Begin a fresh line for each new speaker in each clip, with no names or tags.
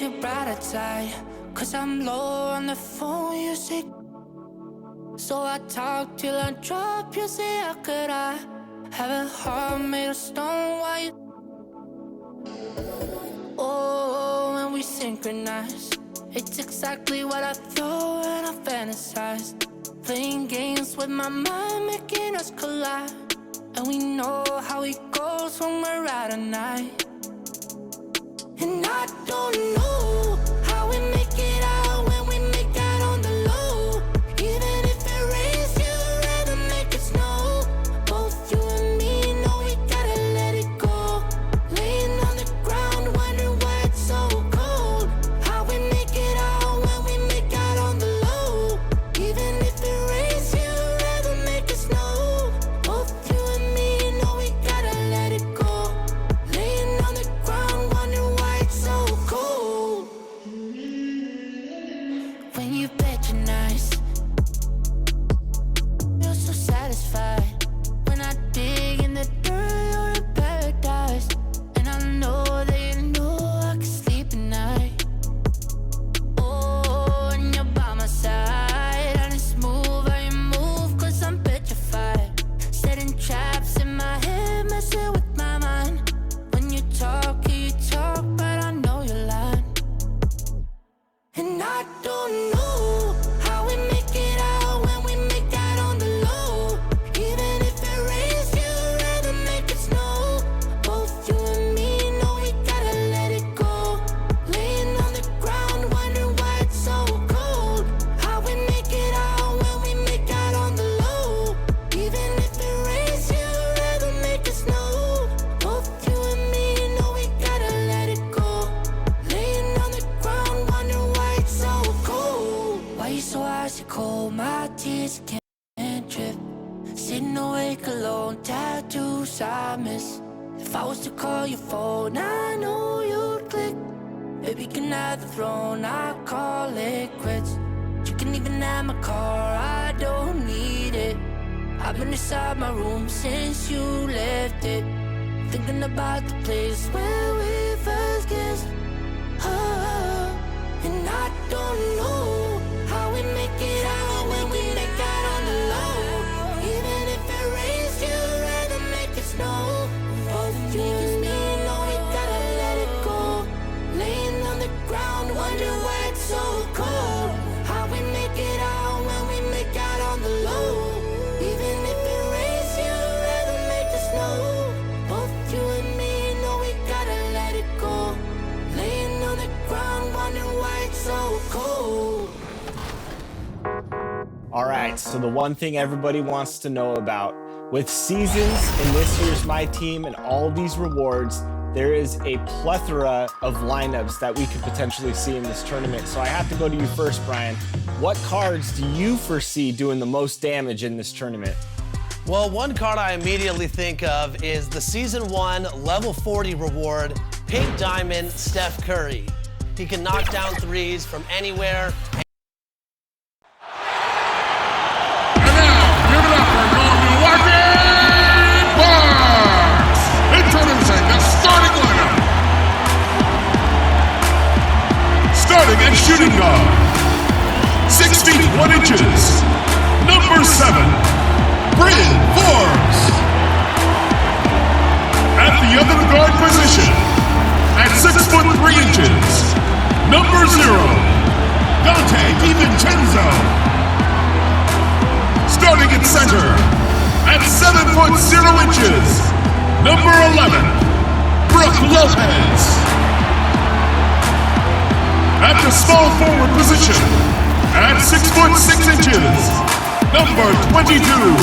your brighter side, 'cause I'm low on the phone, you say. So I talk till I drop, you say, how could I have a heart made of stone? Why you? Oh, when we synchronize, it's exactly what I thought and I fantasized. Playing games with my mind, making us collide. And we know how it goes when we're out at night. And I don't know how we make it out when we make out on the low. Even if it rains, you'd rather make it snow. Both you and me know we gotta let it go. Laying on the ground, wondering why it's so cold. How we make it out when we make out on the low. Even if it rains, you'd rather make it snow. Both you and me know we gotta let it go. Laying on the ground, wondering why it's so cold. When you bet you're nice, you're so satisfied. When I dig in the dirt, you're in paradise. And I know that you know I can sleep at night. Oh, and you're by my side, and it's smooth how you move, 'cause I'm petrified. Setting traps in my head, messing with my mind. When you talk, but I know you're lying. And I don't know how we make it out when we make out on the low. Even if it rains, you'd rather make it snow. Both you and me know we gotta let it go. Laying on the ground, wondering why it's so cold. How we make it out when we make out on the low. Even if it rains, you'd rather make it snow. Both you and me know we gotta let it go. Laying on the ground, wondering why it's so cold. Why you so icy cold? My tears can't drip. Sitting awake alone, tattoos I miss. If I was to call your phone, I know you'd click. Baby, can have the throne, I call it quits. You can even have my car, I don't need it. I've been inside my room since you left it, thinking about the place where we first kissed. Oh, and I don't know how we make it out when we make out on the low. Even if it rains, you'd rather make it snow. Both you and me know we gotta let it go. Laying on the ground, wondering why it's so cold. How we make it out when we make out on the low. Even if it rains, you'd rather make it snow. Both you and me know we gotta let it go. Laying on the ground, wondering why it's so cold.
All right, so the one thing everybody wants to know about, with seasons in this year's My Team and all these rewards, there is a plethora of lineups that we could potentially see in this tournament. So I have to go to you first, Brian. What cards do you foresee doing the most damage in this tournament?
Well, one card I immediately think of is the Season 1 Level 40 reward, Pink Diamond Steph Curry. He can knock down threes from anywhere.
And now, give it up for your Milwaukee Bucks! Introducing the starting lineup. Starting at shooting guard, 6 feet 1 inches, number 7, Bryn Forbes. At the other guard position, at 6 foot 3 inches, number 0, Dante DiVincenzo. Starting at center, at 7 foot 0 inches, number 11, Brook Lopez. At the small forward position, at 6 foot 6 inches, number 22,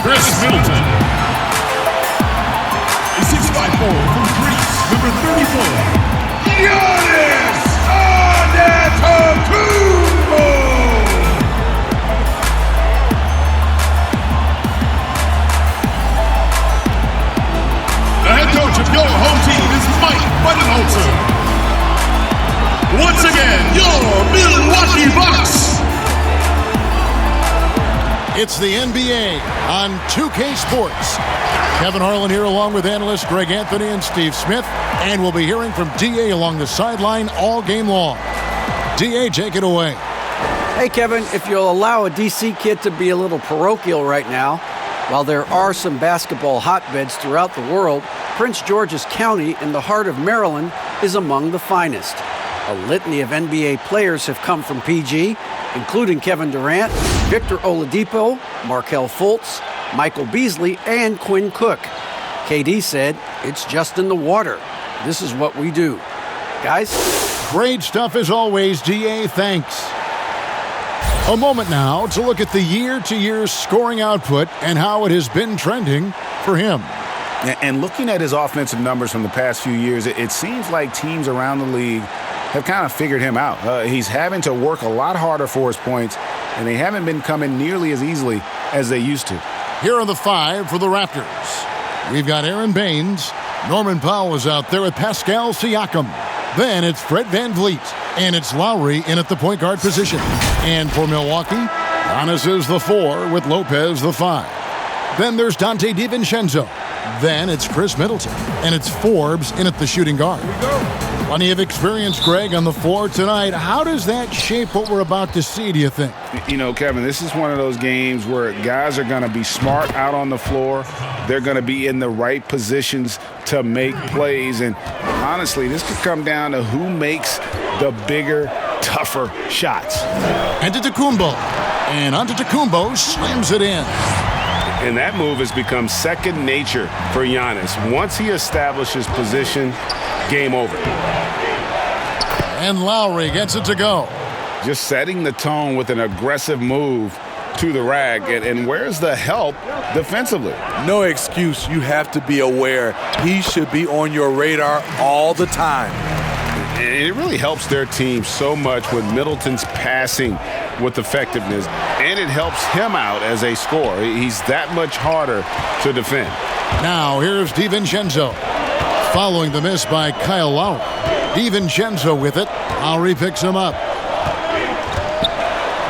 Chris Middleton. A 6'5" from Greece, number 34, Giannis Antetokounmpo. The head coach of your home team is Mike Budenholzer. Once again, your Milwaukee Bucks.
It's the NBA on 2K Sports. Kevin Harlan here along with analysts Greg Anthony and Steve Smith. And we'll be hearing from D.A. along the sideline all game long. D.A., take it away.
Hey, Kevin, if you'll allow a D.C. kid to be a little parochial right now, while there are some basketball hotbeds throughout the world, Prince George's County in the heart of Maryland is among the finest. A litany of NBA players have come from PG, including Kevin Durant, Victor Oladipo, Markelle Fultz, Michael Beasley, and Quinn Cook. KD said, "It's just in the water. This is what we do." Guys?
Great stuff as always, D.A. Thanks. A moment now to look at the year-to-year scoring output and how it has been trending for him.
And looking at his offensive numbers from the past few years, it seems like teams around the league have kind of figured him out. He's having to work a lot harder for his points, and they haven't been coming nearly as easily as they used to.
Here are the five for the Raptors. We've got Aaron Baines. Norman Powell is out there with Pascal Siakam. Then it's Fred VanVleet. And it's Lowry in at the point guard position. And for Milwaukee, Giannis is the 4 with Lopez the 5. Then there's Dante DiVincenzo. Then it's Chris Middleton. And it's Forbes in at the shooting guard. Plenty of experience, Greg, on the floor tonight. How does that shape what we're about to see, do you think?
You know, Kevin, this is one of those games where guys are going to be smart out on the floor. They're going to be in the right positions to make plays. And honestly, this could come down to who makes the bigger, tougher shots.
Antetokounmpo. And Antetokounmpo slams it in.
And that move has become second nature for Giannis. Once he establishes position, game over.
And Lowry gets it to go.
Just setting the tone with an aggressive move to the rack. And where's the help defensively?
No excuse. You have to be aware. He should be on your radar all the time.
And it really helps their team so much with Middleton's passing with effectiveness. And it helps him out as a scorer. He's that much harder to defend.
Now here's DiVincenzo. Following the miss by Kyle Lowry. DiVincenzo with it. Lowry picks him up.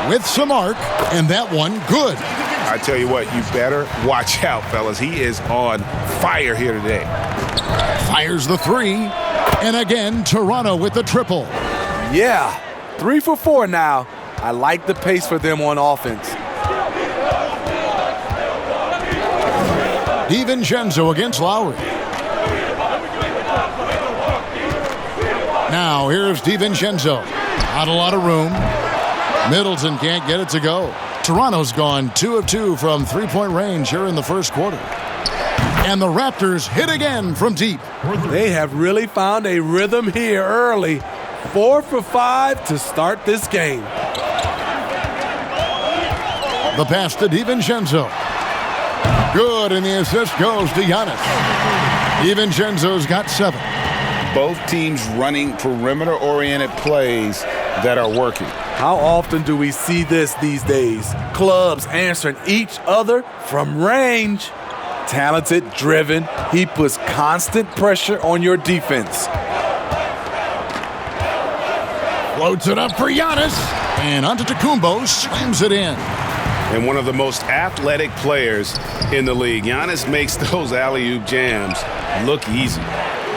With some arc, and that one good.
I tell you what, you better watch out, fellas. He is on fire here today.
Fires the 3. And again, Toronto with the triple.
Yeah, 3 for 4 now. I like the pace for them on offense.
DiVincenzo against Lowry. Now here's DiVincenzo. Not a lot of room. Middleton can't get it to go. Toronto's gone 2 of 2 from three-point range here in the first quarter. And the Raptors hit again from deep.
They have really found a rhythm here early. 4 for 5 to start this game.
The pass to DiVincenzo. Good, and the assist goes to Giannis. DiVincenzo's got 7.
Both teams running perimeter-oriented plays that are working.
How often do we see this these days? Clubs answering each other from range. Talented, driven, he puts constant pressure on your defense.
Floats it up for Giannis. And Antetokounmpo slams it in.
And one of the most athletic players in the league. Giannis makes those alley-oop jams look easy.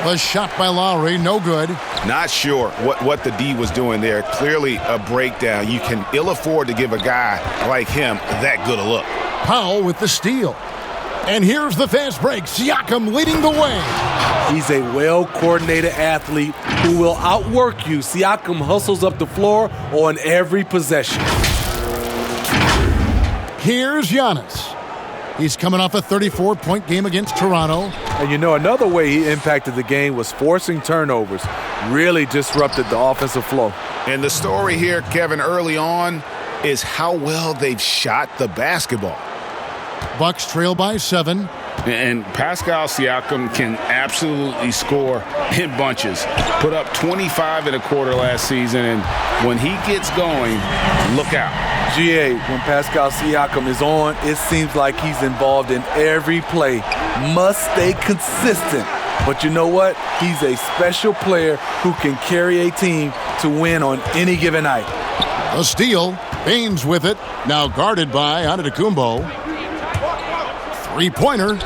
The shot by Lowry, no good.
Not sure what the D was doing there. Clearly a breakdown. You can ill afford to give a guy like him that good a look.
Powell with the steal. And here's the fast break. Siakam leading the way.
He's a well-coordinated athlete who will outwork you. Siakam hustles up the floor on every possession.
Here's Giannis. He's coming off a 34-point game against Toronto.
And you know, another way he impacted the game was forcing turnovers. Really disrupted the offensive flow.
And the story here, Kevin, early on is how well they've shot the basketball.
Bucks trail by 7.
And Pascal Siakam can absolutely score in bunches. Put up 25 in a quarter last season, and when he gets going, look out.
GA, when Pascal Siakam is on, it seems like he's involved in every play. Must stay consistent. But you know what? He's a special player who can carry a team to win on any given night.
A steal. Baines with it. Now guarded by Antetokounmpo. Three-pointer.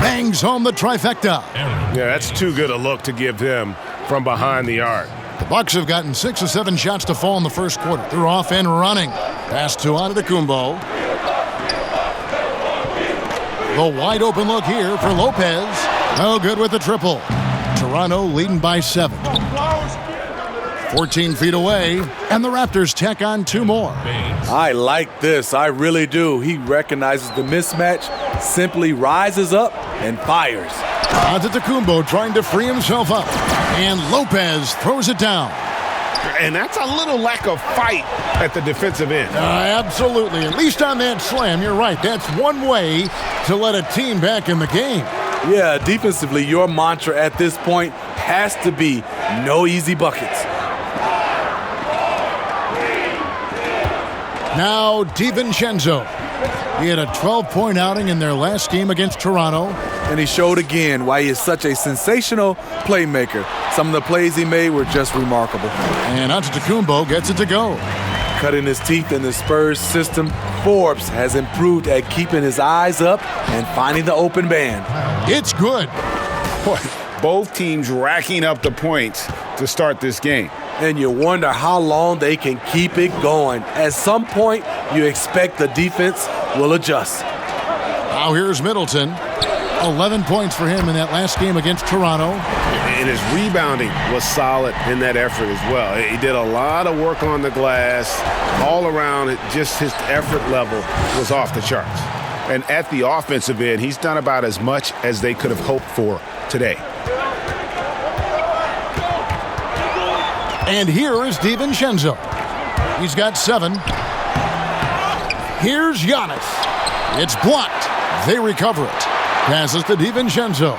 bangs home the trifecta.
Yeah, that's too good a look to give them from behind the arc.
The Bucks have gotten 6 of 7 shots to fall in the first quarter. They're off and running. Pass to Antetokounmpo. The wide open look here for Lopez. No good with the triple. Toronto leading by 7. 14 feet away, and the Raptors tack on 2 more.
I like this. I really do. He recognizes the mismatch, simply rises up and fires.
Antetokounmpo trying to free himself up, and Lopez throws it down.
And that's a little lack of fight at the defensive end.
Absolutely. At least on that slam, you're right. That's one way to let a team back in the game.
Yeah, defensively, your mantra at this point has to be no easy buckets.
Now, DiVincenzo. He had a 12-point outing in their last game against Toronto.
And he showed again why he is such a sensational playmaker. Some of the plays he made were just remarkable.
And Antetokounmpo gets it to go.
Cutting his teeth in the Spurs system, Forbes has improved at keeping his eyes up and finding the open man.
It's good.
Boy, both teams racking up the points to start this game.
And you wonder how long they can keep it going. At some point, you expect the defense will adjust.
Now here's Middleton. 11 points for him in that last game against Toronto.
And his rebounding was solid in that effort as well. He did a lot of work on the glass. All around, just his effort level was off the charts. And at the offensive end, he's done about as much as they could have hoped for today.
And here is DiVincenzo. He's got 7. Here's Giannis. It's blocked. They recover it. Passes to DiVincenzo.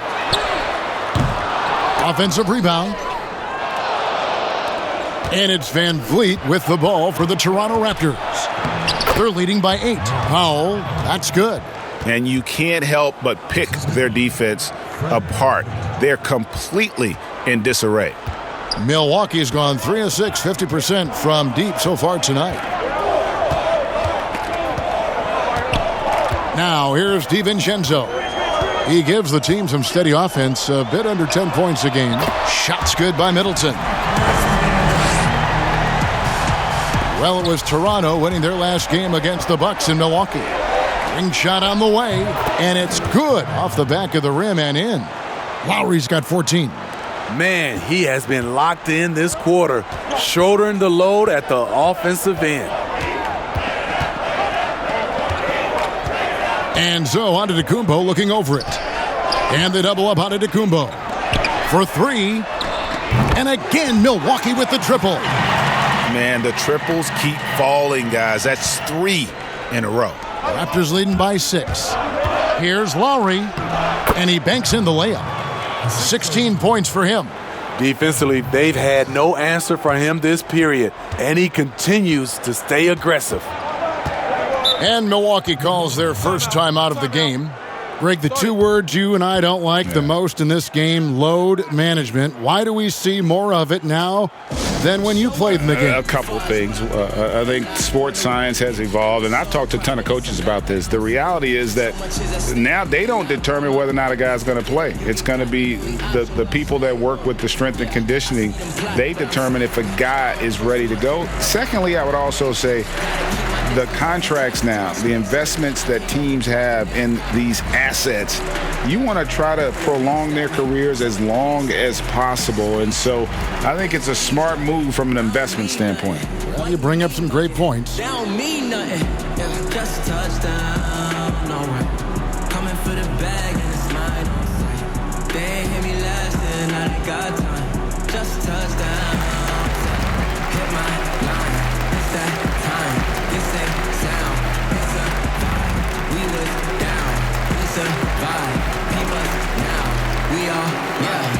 Offensive rebound. And it's Van Vliet with the ball for the Toronto Raptors. They're leading by 8. Powell, that's good.
And you can't help but pick their defense apart. They're completely in disarray.
Milwaukee's gone 3 of 6, 50% from deep so far tonight. Now here's DiVincenzo. He gives the team some steady offense, a bit under 10 points a game. Shots good by Middleton. Well, it was Toronto winning their last game against the Bucks in Milwaukee. Ring shot on the way, and it's good off the back of the rim and in. Lowry's got 14.
Man, he has been locked in this quarter, shouldering the load at the offensive end.
And so Antetokounmpo looking over it. And they double up Antetokounmpo for 3. And again, Milwaukee with the triple.
Man, the triples keep falling, guys. That's 3 in a row.
Raptors leading by 6. Here's Lowry, and he banks in the layup. 16 points for him.
Defensively, they've had no answer for him this period, and he continues to stay aggressive.
And Milwaukee calls their first time out of the game. Greg, the 2 words you and I don't like the most in this game, load management. Why do we see more of it now than when you played in the game?
A couple of things. I think sports science has evolved, and I've talked to a ton of coaches about this. The reality is that now they don't determine whether or not a guy's going to play. It's going to be the people that work with the strength and conditioning. They determine if a guy is ready to go. Secondly, I would also say the contracts now, the investments that teams have in these assets, you want to try to prolong their careers as long as possible. And so I think it's a smart move from an investment standpoint.
Well, you bring up some great points.
Don't mean nothing. Yeah, just a touchdown. No way. Coming for the bag and it's mine. They ain't hit me last and I ain't got time. Just a touchdown. Hit my line. It's that time. This ain't sound. It's a vibe. We was down. It's a vibe. Keep us now. We are, yeah.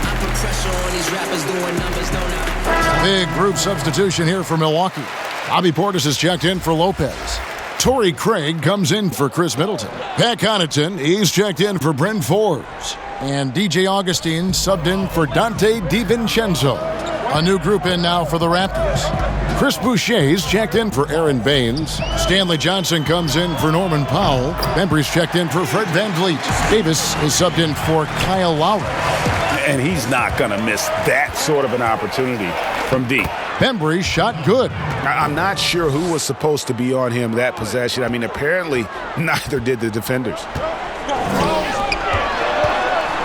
I put pressure on these rappers doing numbers, don't I?
Big group substitution here for Milwaukee. Bobby Portis has checked in for Lopez. Torrey Craig comes in for Chris Middleton. Pat Connaughton, he's checked in for Bryn Forbes. And DJ Augustine subbed in for Dante DiVincenzo. A new group in now for the Raptors. Chris Boucher's checked in for Aaron Baines. Stanley Johnson comes in for Norman Powell. Bembry's checked in for Fred VanVleet. Davis is subbed in for Kyle Lowry.
And he's not going to miss that sort of an opportunity from deep.
Bembry shot good.
I'm not sure who was supposed to be on him that possession. I mean, apparently neither did the defenders.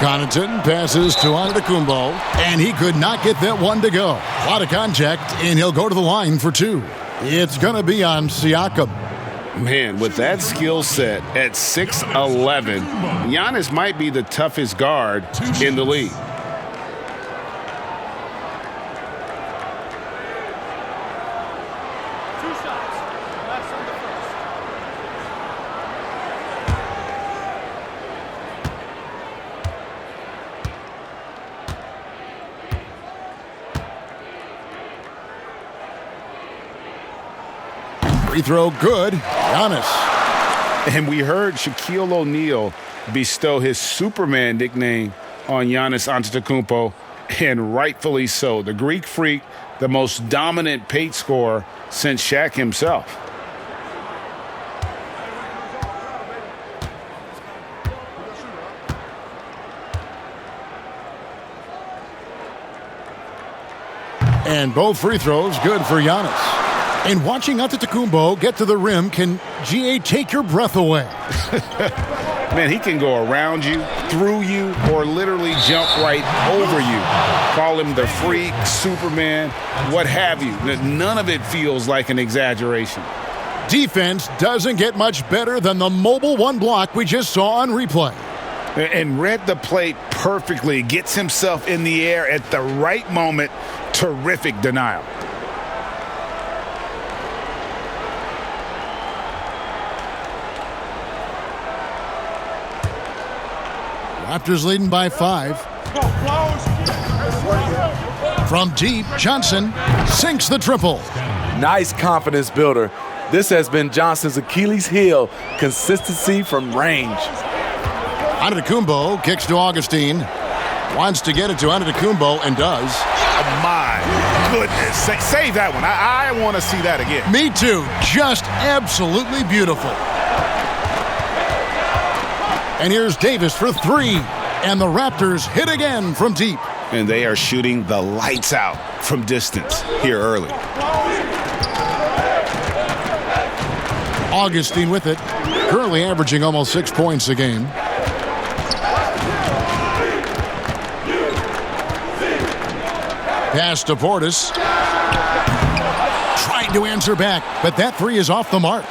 Connaughton passes to Antetokounmpo, and he could not get that one to go. A lot of contact, and he'll go to the line for two. It's going to be on Siakam.
Man, with that skill set at 6'11", Giannis might be the toughest guard in the league.
Free throw good. Giannis.
And we heard Shaquille O'Neal bestow his Superman nickname on Giannis Antetokounmpo, and rightfully so. The Greek Freak, the most dominant paint scorer since Shaq himself.
And both free throws good for Giannis. And watching Antetokounmpo get to the rim can, take your breath away.
Man, he can go around you, through you, or literally jump right over you. Call him the Freak, Superman, what have you. None of it feels like an exaggeration.
Defense doesn't get much better than the mobile one block we just saw on replay.
And read the play perfectly. Gets himself in the air at the right moment. Terrific denial.
Raptors leading by 5. From deep, Johnson sinks the triple.
Nice confidence builder. This has been Johnson's Achilles heel, consistency from range.
Antetokounmpo kicks to Augustine. Wants to get it to Antetokounmpo and does.
Oh my goodness. Save that one. I want to see that again.
Me too. Just absolutely beautiful. And here's Davis for 3. And the Raptors hit again from deep.
And they are shooting the lights out from distance here early.
Augustine with it. Currently averaging almost 6 points a game. Pass to Portis. Trying to answer back, but that 3 is off the mark.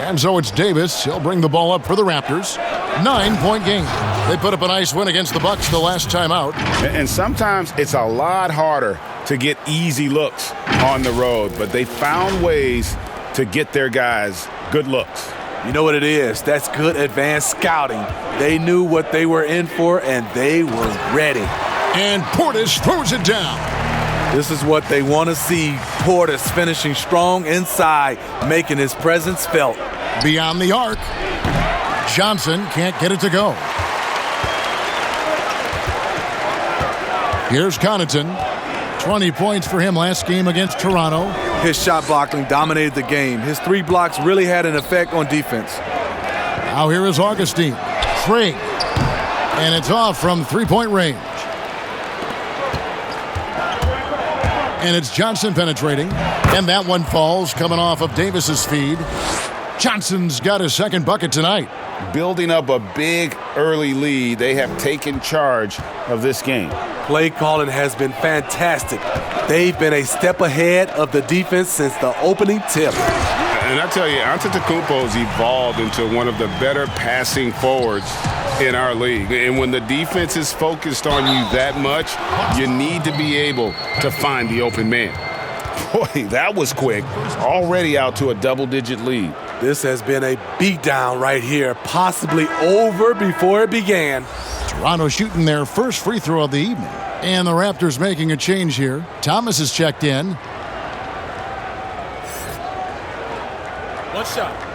And so it's Davis. He'll bring the ball up for the Raptors. 9-point game. They put up a nice win against the Bucks the last time out.
And sometimes it's a lot harder to get easy looks on the road, but they found ways to get their guys good looks.
You know what it is? That's good advanced scouting. They knew what they were in for, and they were ready.
And Portis throws it down.
This is what they want to see. Portis finishing strong inside, making his presence felt.
Beyond the arc. Johnson can't get it to go. Here's Connaughton. 20 points for him last game against Toronto.
His shot blocking dominated the game. His 3 blocks really had an effect on defense.
Now here is Augustine. Craig. And it's off from 3-point range. And it's Johnson penetrating. And that one falls coming off of Davis's feed. Johnson's got his second bucket tonight.
Building up a big early lead, they have taken charge of this game.
Play calling has been fantastic. They've been a step ahead of the defense since the opening tip.
And I tell you, Antetokounmpo's evolved into one of the better passing forwards in our league. And when the defense is focused on you that much, you need to be able to find the open man. Boy, that was quick. Already out to a double-digit lead.
This has been a beatdown right here, possibly over before it began.
Toronto shooting their first free throw of the evening. And the Raptors making a change here. Thomas is checked in.
One shot.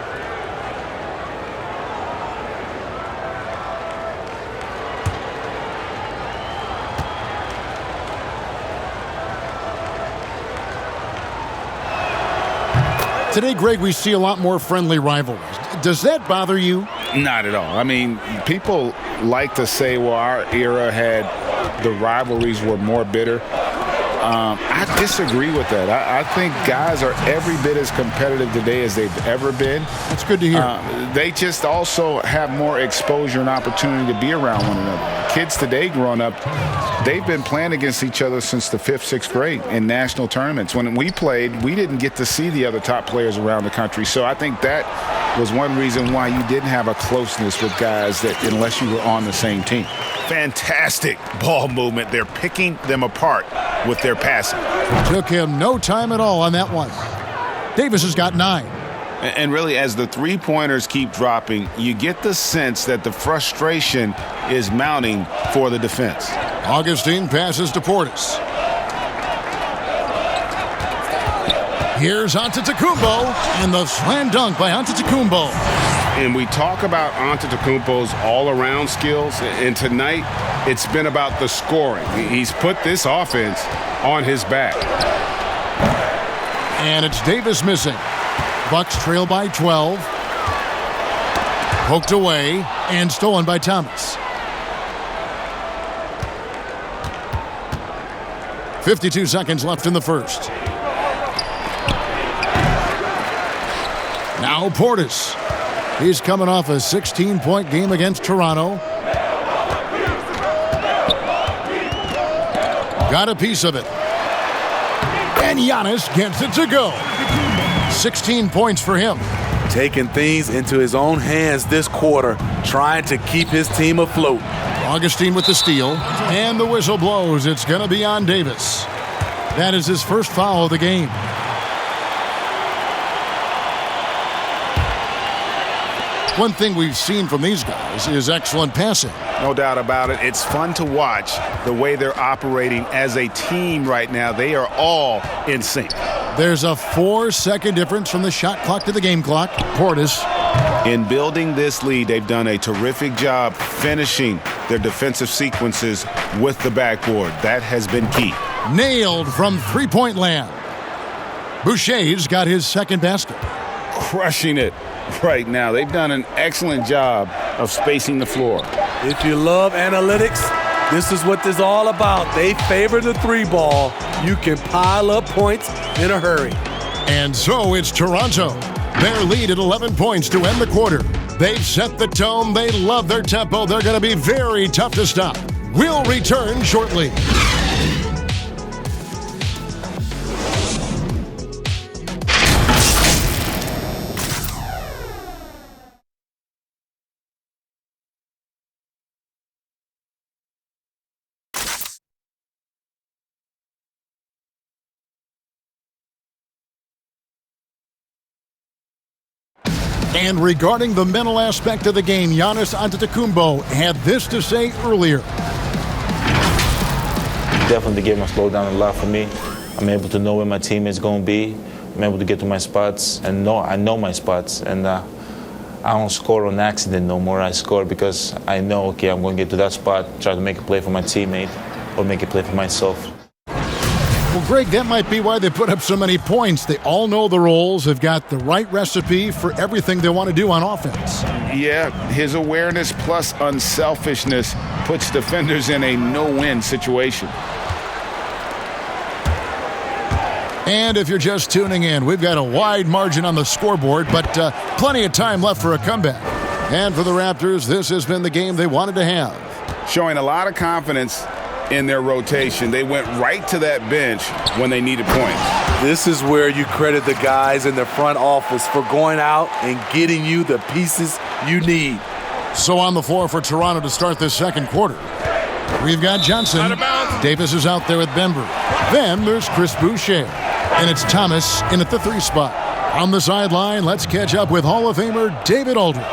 Today, Greg, we see a lot more friendly rivalries. Does that bother you?
Not at all. I mean, people like to say, well, our era had the rivalries were more bitter. I disagree with that. I think guys are every bit as competitive today as they've ever been.
That's good to hear.
They just also have more exposure and opportunity to be around one another. Kids today growing up, they've been playing against each other since the 5th, 6th grade in national tournaments. When we played, we didn't get to see the other top players around the country. So I think that was one reason why you didn't have a closeness with guys that unless you were on the same team. Fantastic ball movement. They're picking them apart with their passing.
Took him no time at all on that one. Davis has got 9.
And really, as the three-pointers keep dropping, you get the sense that the frustration is mounting for the defense.
Augustine passes to Portis. Here's Antetokounmpo, and the slam dunk by Antetokounmpo.
And we talk about Antetokounmpo's all-around skills, and tonight it's been about the scoring. He's put this offense on his back.
And it's Davis missing. Bucks trail by 12. Poked away and stolen by Thomas. 52 seconds left in the first. Now Portis. He's coming off a 16-point game against Toronto. Got a piece of it. And Giannis gets it to go. 16 points for him.
Taking things into his own hands this quarter, trying to keep his team afloat.
Augustine with the steal. And the whistle blows. It's going to be on Davis. That is his first foul of the game. One thing we've seen from these guys is excellent passing.
No doubt about it. It's fun to watch the way they're operating as a team right now. They are all in sync.
There's a 4-second difference from the shot clock to the game clock. Portis.
In building this lead, they've done a terrific job finishing their defensive sequences with the backboard. That has been key.
Nailed from three-point land. Boucher's got his second basket.
Crushing it right now. They've done an excellent job of spacing the floor.
If you love analytics, this is what this is all about. They favor the three ball. You can pile up points in a hurry.
And so it's Toronto. Their lead at 11 points to end the quarter. They've set the tone. They love their tempo. They're going to be very tough to stop. We'll return shortly. And regarding the mental aspect of the game, Giannis Antetokounmpo had this to say earlier.
Definitely the game has slowed down a lot for me. I'm able to know where my team is going to be. I'm able to get to my spots and I know my spots. And I don't score on accident no more. I score because I know, okay, I'm going to get to that spot, try to make a play for my teammate or make a play for myself.
Well, Greg, that might be why they put up so many points. They all know the roles. They've got the right recipe for everything they want to do on offense.
Yeah, his awareness plus unselfishness puts defenders in a no-win situation.
And if you're just tuning in, we've got a wide margin on the scoreboard, but plenty of time left for a comeback. And for the Raptors, this has been the game they wanted to have.
Showing a lot of confidence in their rotation. They went right to that bench when they needed points.
This is where you credit the guys in the front office for going out and getting you the pieces you need.
So on the floor for Toronto to start this second quarter, we've got Johnson. Davis is out there with Bembry. Then there's Chris Boucher. And it's Thomas in at the 3 spot. On the sideline, let's catch up with Hall of Famer David Aldridge.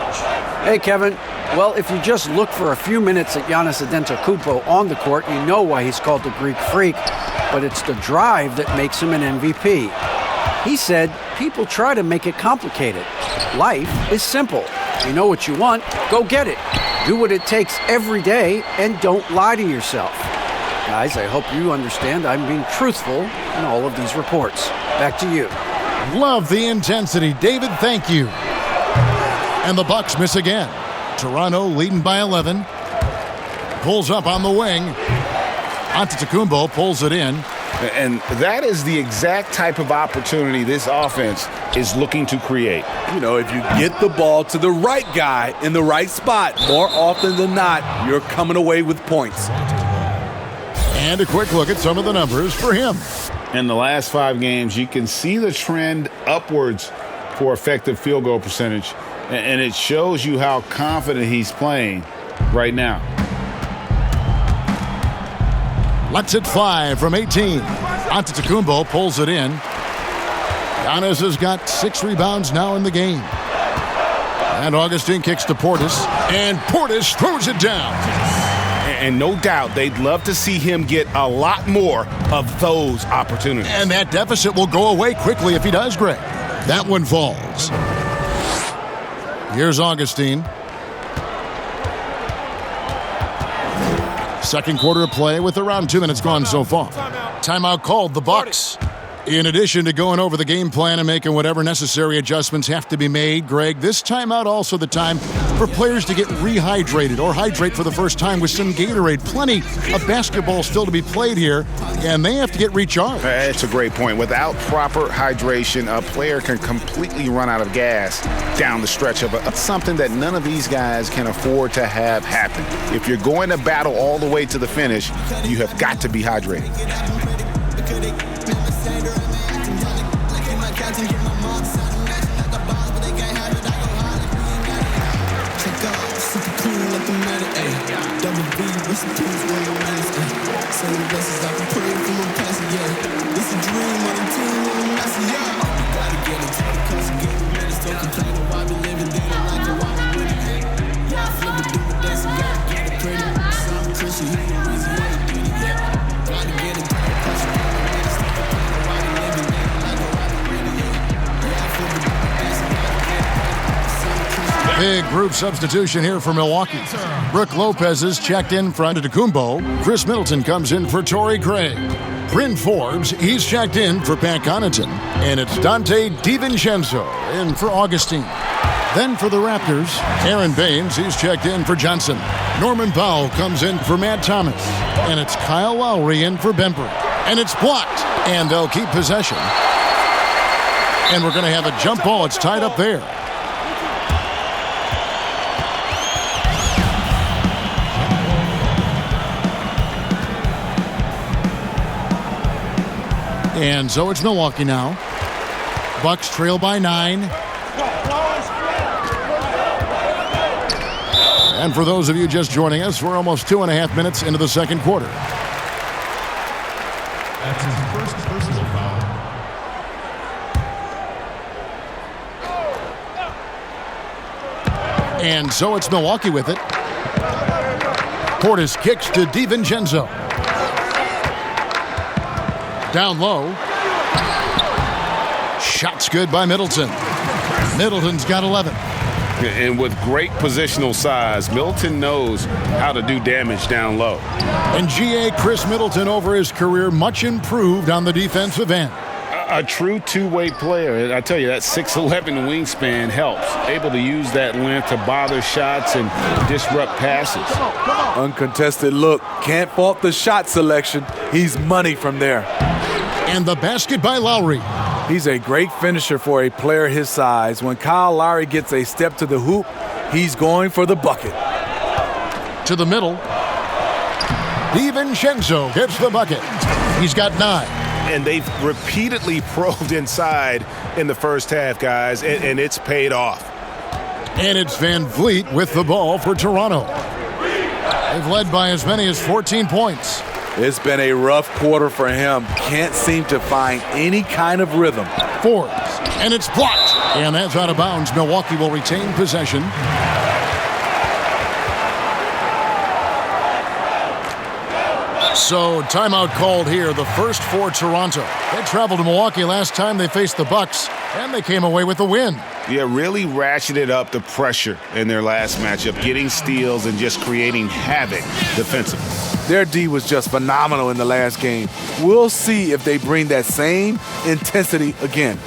Hey, Kevin. Well, if you just look for a few minutes at Giannis Antetokounmpo on the court, you know why he's called the Greek Freak. But it's the drive that makes him an MVP. He said, people try to make it complicated. Life is simple. You know what you want, go get it. Do what it takes every day and don't lie to yourself. Guys, I hope you understand I'm being truthful in all of these reports. Back to you.
Love the intensity. David, thank you. And the Bucks miss again. Toronto leading by 11. Pulls up on the wing. Antetokounmpo pulls it in.
And that is the exact type of opportunity this offense is looking to create.
You know, if you get the ball to the right guy in the right spot, more often than not, you're coming away with points.
And a quick look at some of the numbers for him.
In the last 5 games, you can see the trend upwards for effective field goal percentage. And it shows you how confident he's playing right now.
Lets it fly from 18. Antetokounmpo pulls it in. Giannis has got 6 rebounds now in the game. And Augustine kicks to Portis. And Portis throws it down.
And no doubt they'd love to see him get a lot more of those opportunities.
And that deficit will go away quickly if he does, Greg. That one falls. Here's Augustine. Second quarter of play with around 2 minutes gone so far. Timeout called, the Bucks. In addition to going over the game plan and making whatever necessary adjustments have to be made, Greg, this timeout also the time for players to get rehydrated or hydrate for the first time with some Gatorade. Plenty of basketball still to be played here, and they have to get recharged.
That's a great point. Without proper hydration, a player can completely run out of gas down the stretch of something that none of these guys can afford to have happen. If you're going to battle all the way to the finish, you have got to be hydrated.
Big group substitution here for Milwaukee. Brook Lopez is checked in for Antetokounmpo. Chris Middleton comes in for Torrey Craig. Bryn Forbes, he's checked in for Pat Connaughton. And it's Dante DiVincenzo in for Augustine. Then for the Raptors, Aaron Baines, he's checked in for Johnson. Norman Powell comes in for Matt Thomas. And it's Kyle Lowry in for Bembry. And it's blocked. And they'll keep possession. And we're going to have a jump ball. It's tied up there. And so it's Milwaukee now. Bucks trail by 9. And for those of you just joining us, we're almost 2.5 minutes into the second quarter.
That's his first personal foul.
And so it's Milwaukee with it. Portis kicks to DiVincenzo. Down low. Shot's good by Middleton. Middleton's got 11.
And with great positional size, Middleton knows how to do damage down low.
And G.A. Chris Middleton over his career, much improved on the defensive end.
A true two-way player. I tell you, that 6'11" wingspan helps. Able to use that length to bother shots and disrupt passes.
Uncontested look. Can't fault the shot selection. He's money from there.
And the basket by Lowry.
He's a great finisher for a player his size. When Kyle Lowry gets a step to the hoop, he's going for the bucket.
To the middle. DiVincenzo gets the bucket. He's got 9.
And they've repeatedly probed inside in the first half, guys, and it's paid off.
And it's Van Vliet with the ball for Toronto. They've led by as many as 14 points.
It's been a rough quarter for him. Can't seem to find any kind of rhythm.
Forbes, and it's blocked. And that's out of bounds. Milwaukee will retain possession. So timeout called here, the first for Toronto. They traveled to Milwaukee last time they faced the Bucks, and they came away with a win.
Yeah, really ratcheted up the pressure in their last matchup, getting steals and just creating havoc defensively.
Their D was just phenomenal in the last game. We'll see if they bring that same intensity again.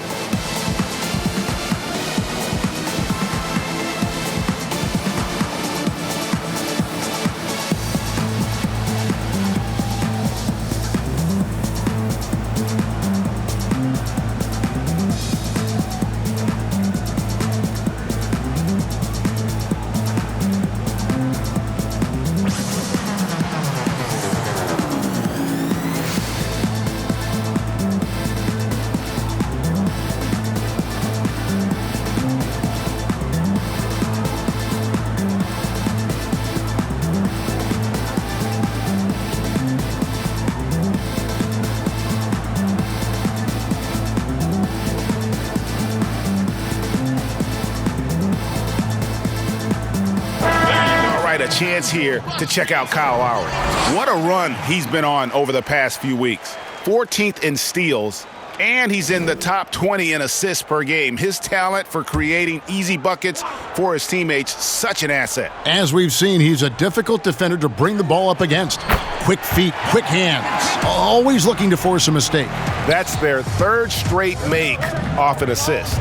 side a chance here to check out Kyle Lowry. What a run he's been on over the past few weeks. 14th in steals, and he's in the top 20 in assists per game. His talent for creating easy buckets for his teammates, such an asset.
As we've seen, he's a difficult defender to bring the ball up against. Quick feet, quick hands, always looking to force a mistake.
That's their third straight make off an assist.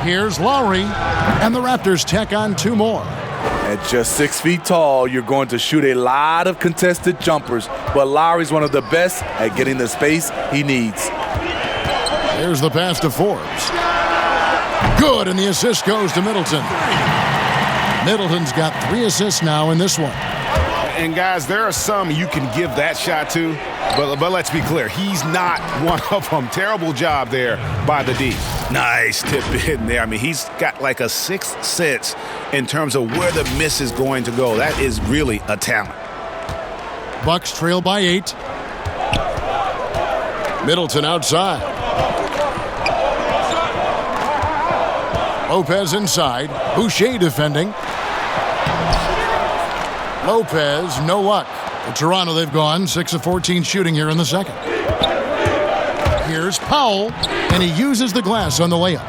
Here's Lowry, and the Raptors tack on 2 more.
At just 6 feet tall, you're going to shoot a lot of contested jumpers, but Lowry's one of the best at getting the space he needs.
There's the pass to Forbes. Good, and the assist goes to Middleton. Middleton's got 3 assists now in this one.
And guys, there are some you can give that shot to, but let's be clear, he's not one of them. Terrible job there by the D. Nice tip in there. I mean, he's got like a 6th sense in terms of where the miss is going to go. That is really a talent.
Bucks trail by 8. Middleton outside. Lopez inside. Boucher defending. Lopez, no luck. For Toronto, they've gone 6 of 14 shooting here in the second. Here's Powell, and he uses the glass on the layup.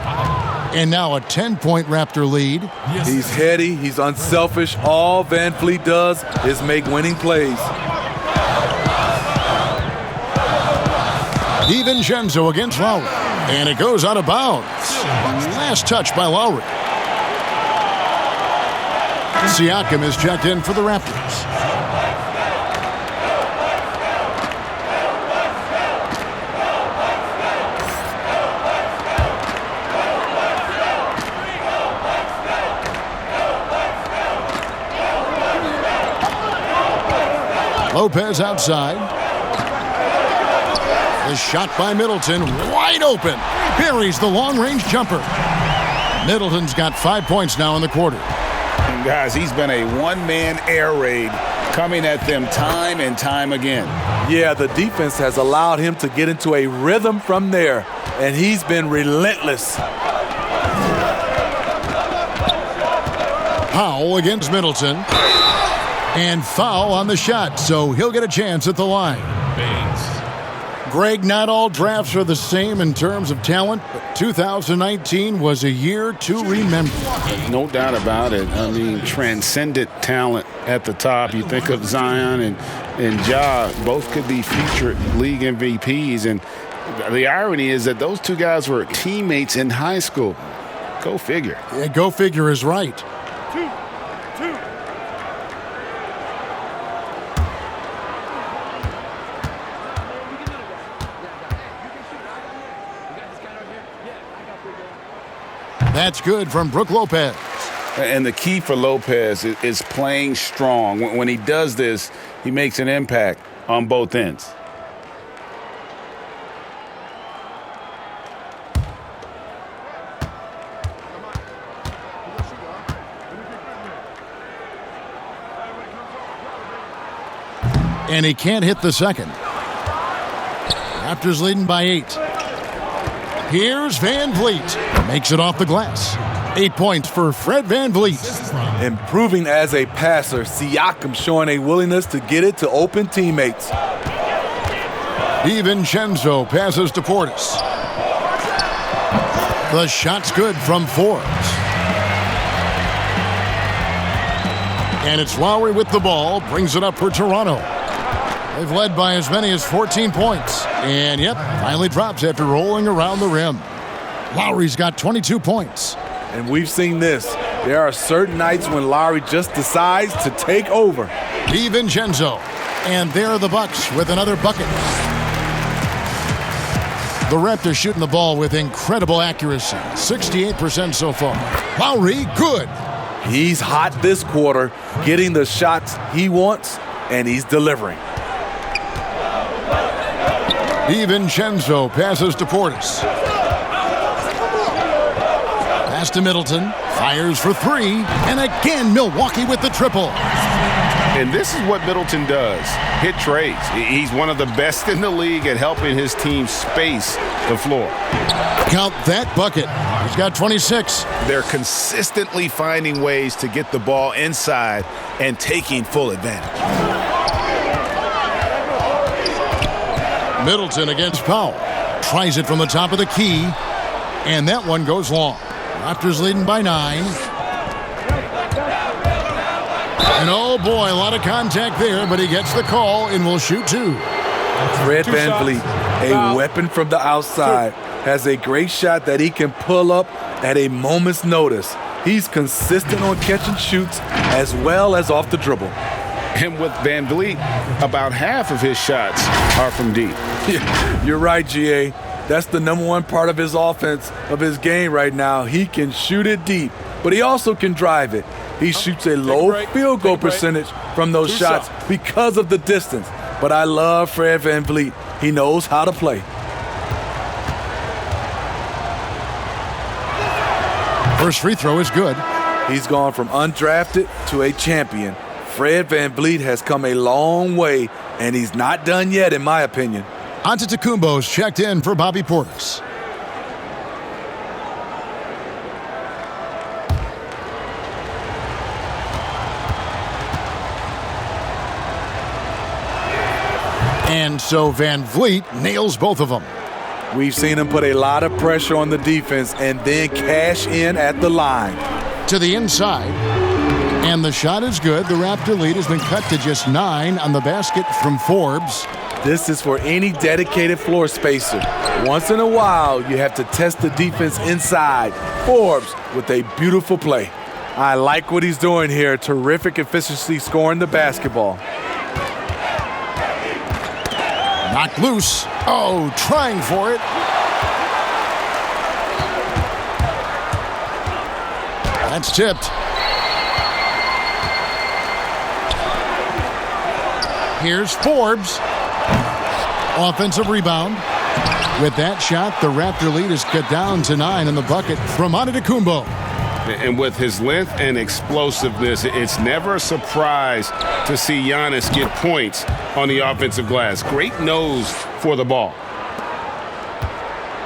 And now a 10-point Raptor lead.
He's heady, he's unselfish. All Van Fleet does is make winning plays.
DiVincenzo against Lowry. And it goes out of bounds. Last touch by Lowry. Siakam is checked in for the Raptors. Lopez outside. The shot by Middleton, wide open. Buries the long-range jumper. Middleton's got 5 points now in the quarter.
And guys, he's been a one-man air raid coming at them time and time again.
Yeah, the defense has allowed him to get into a rhythm from there, and he's been relentless.
Powell against Middleton. And foul on the shot, so he'll get a chance at the line. Greg, not all drafts are the same in terms of talent, but 2019 was a year to remember.
No doubt about it. I mean, transcendent talent at the top. You think of Zion and Ja, both could be future league MVPs. And the irony is that those two guys were teammates in high school. Go figure.
Yeah, go figure is right. That's good from Brook Lopez.
And the key for Lopez is playing strong. When he does this, he makes an impact on both ends.
And he can't hit the second. Raptors leading by 8. Here's Van Vliet. Makes it off the glass. 8 points for Fred Van Vliet.
Improving as a passer, Siakam showing a willingness to get it to open teammates.
DiVincenzo passes to Portis. The shot's good from Forbes. And it's Lowry with the ball, brings it up for Toronto. They've led by as many as 14 points. And, yep, finally drops after rolling around the rim. Lowry's got 22 points.
And we've seen this. There are certain nights when Lowry just decides to take over.
DiVincenzo. And there are the Bucks with another bucket. The Raptors shooting the ball with incredible accuracy. 68% so far. Lowry, good.
He's hot this quarter, getting the shots he wants, and he's delivering.
DiVincenzo passes to Portis. Pass to Middleton. Fires for 3. And again, Milwaukee with the triple.
And this is what Middleton does. Hit trades. He's one of the best in the league at helping his team space the floor.
Count that bucket. He's got 26.
They're consistently finding ways to get the ball inside and taking full advantage.
Middleton against Powell. Tries it from the top of the key. And that one goes long. Raptors leading by 9. And oh boy, a lot of contact there, but he gets the call and will shoot 2.
Fred VanVleet, a weapon from the outside, has a great shot that he can pull up at a moment's notice. He's consistent on catch and shoots as well as off the dribble.
And with VanVleet, about half of his shots are from deep.
You're right, GA. That's the number one part of his offense, of his game right now. He can shoot it deep, but he also can drive it. He shoots a low field goal percentage from those shots because of the distance. But I love Fred VanVleet. He knows how to play.
First free throw is good.
He's gone from undrafted to a champion. Fred VanVleet has come a long way, and he's not done yet, in my opinion.
Antetokounmpo's checked in for Bobby Portis. And so VanVleet nails both of them.
We've seen him put a lot of pressure on the defense and then cash in at the line.
To the inside. And the shot is good. The Raptor lead has been cut to just 9 on the basket from Forbes.
This is for any dedicated floor spacer. Once in a while, you have to test the defense inside. Forbes with a beautiful play. I like what he's doing here. Terrific efficiency scoring the basketball.
Knocked loose. Oh, trying for it. That's tipped. Here's Forbes. Offensive rebound. With that shot, the Raptor lead is cut down to 9 in the bucket from Antetokounmpo.
And with his length and explosiveness, it's never a surprise to see Giannis get points on the offensive glass. Great nose for the ball.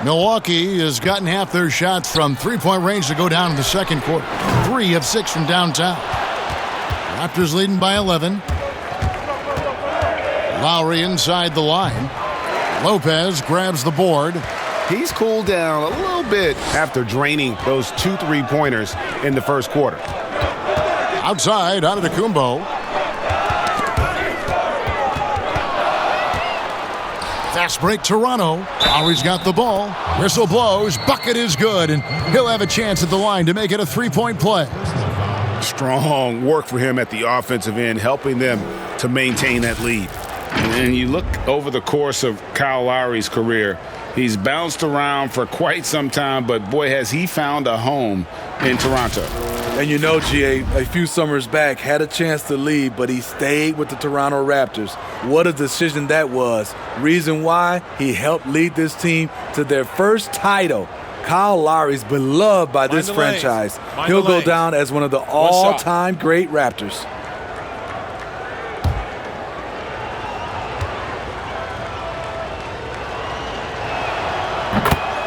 Milwaukee has gotten half their shots from three-point range to go down in the second quarter. 3 of 6 from downtown. Raptors leading by 11. Lowry inside the line. Lopez grabs the board.
He's cooled down a little bit after draining those 2 3-pointers in the first quarter.
Outside, Antetokounmpo. Fast break, Toronto. Lowry's got the ball. Whistle blows. Bucket is good, and he'll have a chance at the line to make it a 3-point play.
Strong work for him at the offensive end, helping them to maintain that lead. And you look over the course of Kyle Lowry's career, he's bounced around for quite some time, but boy, has he found a home in Toronto.
And you know, GA, a few summers back, had a chance to leave, but he stayed with the Toronto Raptors. What a decision that was. Reason why? He helped lead this team to their first title. Kyle Lowry's beloved by this franchise. He'll go down as one of the all-time great Raptors.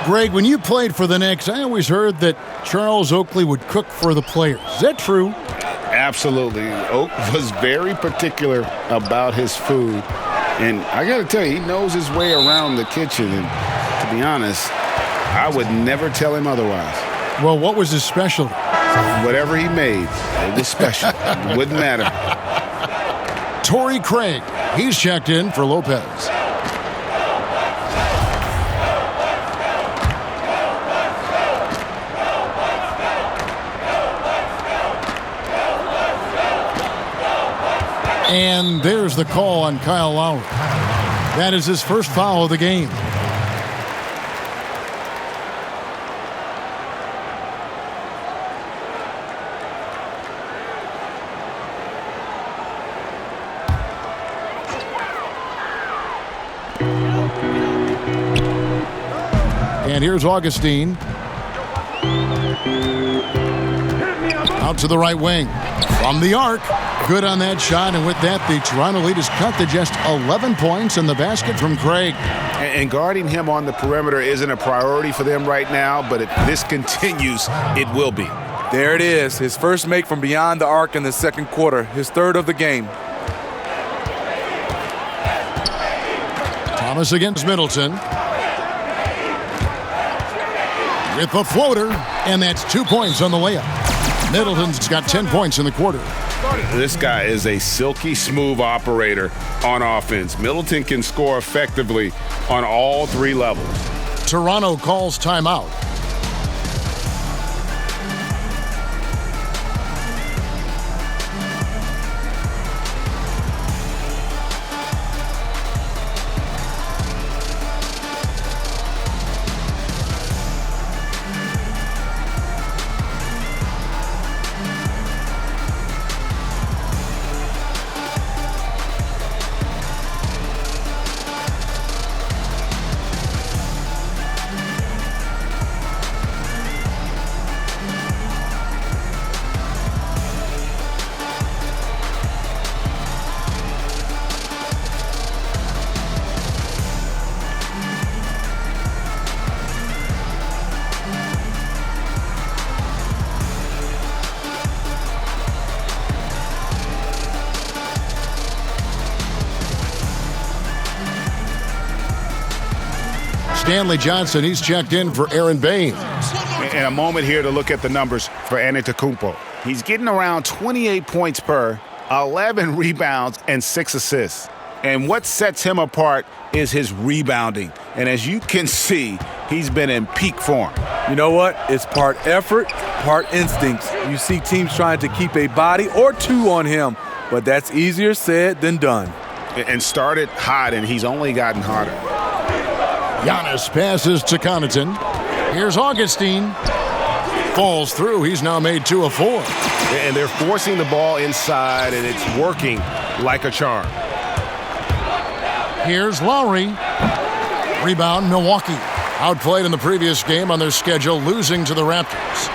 Greg, when you played for the Knicks, I always heard that Charles Oakley would cook for the players. Is that true?
Absolutely. Oak was very particular about his food. And I got to tell you, he knows his way around the kitchen. And to be honest, I would never tell him otherwise.
Well, what was his specialty?
Whatever he made, it was special. It wouldn't matter.
Torrey Craig, he's checked in for Lopez. And there's the call on Kyle Lowry. That is his first foul of the game. And here's Augustine. Out to the right wing. From the arc. Good on that shot, and with that, the Toronto lead is cut to just 11 points in the basket from Craig.
And guarding him on the perimeter isn't a priority for them right now, but if this continues, it will be.
There it is, his first make from beyond the arc in the second quarter, his third of the game.
Thomas against Middleton. With the floater, and that's 2 points on the layup. Middleton's got 10 points in the quarter.
This guy is a silky smooth operator on offense. Middleton can score effectively on all three levels.
Toronto calls timeout. Stanley Johnson, he's checked in for Aaron Baines.
And a moment here to look at the numbers for Antetokounmpo. He's getting around 28 points per, 11 rebounds, and 6 assists. And what sets him apart is his rebounding. And as you can see, he's been in peak form.
You know what? It's part effort, part instincts. You see teams trying to keep a body or two on him, but that's easier said than done.
And started hot, and he's only gotten hotter.
Giannis passes to Connaughton. Here's Augustine. Falls through. He's now made 2 of 4.
And they're forcing the ball inside, and it's working like a charm.
Here's Lowry. Rebound, Milwaukee. Outplayed in the previous game on their schedule, losing to the Raptors.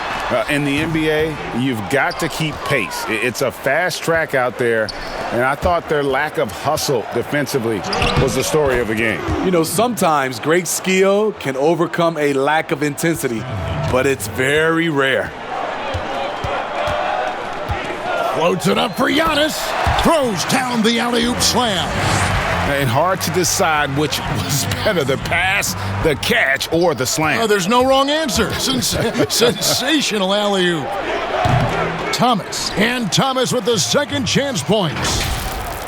In the NBA, you've got to keep pace. It's a fast track out there, and I thought their lack of hustle defensively was the story of the game.
You know, sometimes great skill can overcome a lack of intensity, but it's very rare.
Floats it up for Giannis. Throws down the alley-oop slam.
And hard to decide which was better, the pass, the catch, or the slam.
Oh, there's no wrong answer. Sensational alley-oop. Thomas. And Thomas with the second chance points.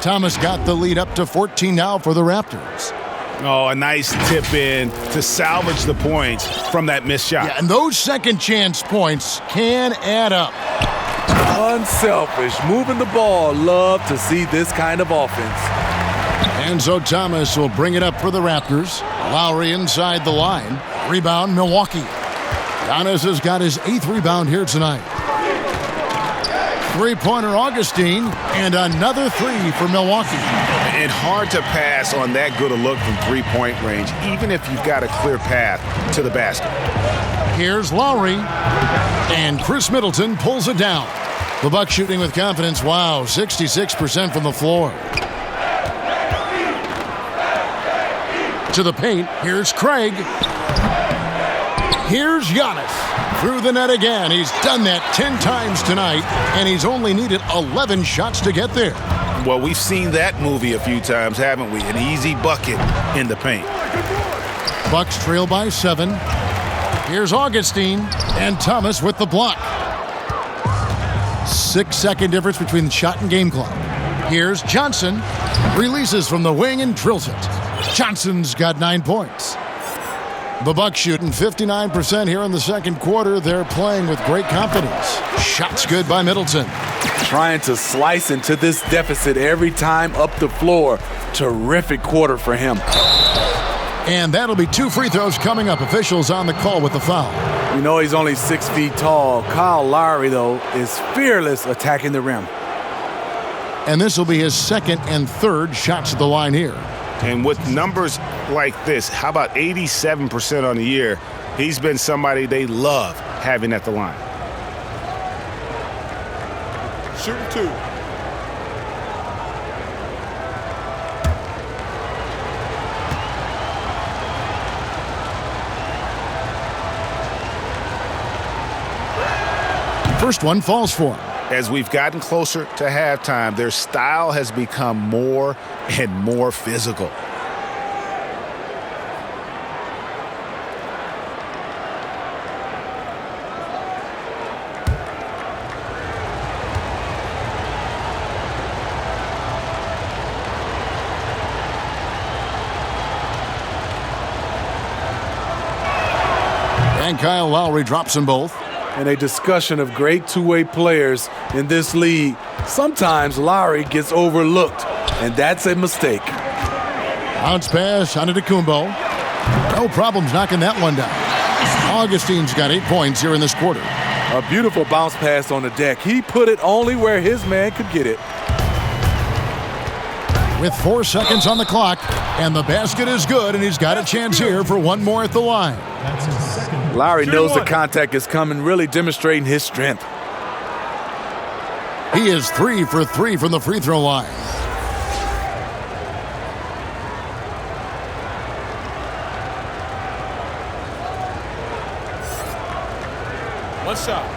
Thomas got the lead up to 14 now for the Raptors.
Oh, a nice tip in to salvage the points from that missed shot.
Yeah, and those second chance points can add up.
Unselfish, moving the ball. Love to see this kind of offense.
And so Thomas will bring it up for the Raptors. Lowry inside the line. Rebound, Milwaukee. Giannis has got his 8th rebound here tonight. Three-pointer, Augustine, and another 3 for Milwaukee.
And hard to pass on that good a look from three-point range, even if you've got a clear path to the basket.
Here's Lowry, and Chris Middleton pulls it down. The Bucks shooting with confidence. Wow, 66% from the floor. To the paint. Here's Craig. Here's Giannis. Through the net again. He's done that 10 times tonight, and he's only needed 11 shots to get there.
Well, we've seen that movie a few times, haven't we? An easy bucket in the paint.
Bucks trail by 7. Here's Augustine, and Thomas with the block. 6-second difference between the shot and game clock. Here's Johnson. Releases from the wing and drills it. Johnson's got 9 points. The Bucks shooting 59% here in the second quarter. They're playing with great confidence. Shots good by Middleton.
Trying to slice into this deficit every time up the floor. Terrific quarter for him.
And that'll be 2 free throws coming up. Officials on the call with the foul.
You know he's only 6 feet tall. Kyle Lowry, though, is fearless attacking the rim.
And this will be his 2nd and 3rd shots at the line here.
And with numbers like this, how about 87% on the year? He's been somebody they love having at the line.
shooting 2.
First one falls for him.
As we've gotten closer to halftime, their style has become more and more physical.
And Kyle Lowry drops them both.
In a discussion of great two-way players in this league, sometimes Lowry gets overlooked, and that's a mistake.
Bounce pass, Antetokounmpo. No problems knocking that one down. Augustine's got 8 points here in this quarter.
A beautiful bounce pass on the deck. He put it only where his man could get it.
With 4 seconds on the clock, and the basket is good, and he's got a chance here for one more at the line.
Lowry knows the contact is coming, really demonstrating his strength.
He is 3 for 3 from the free throw line.
One shot.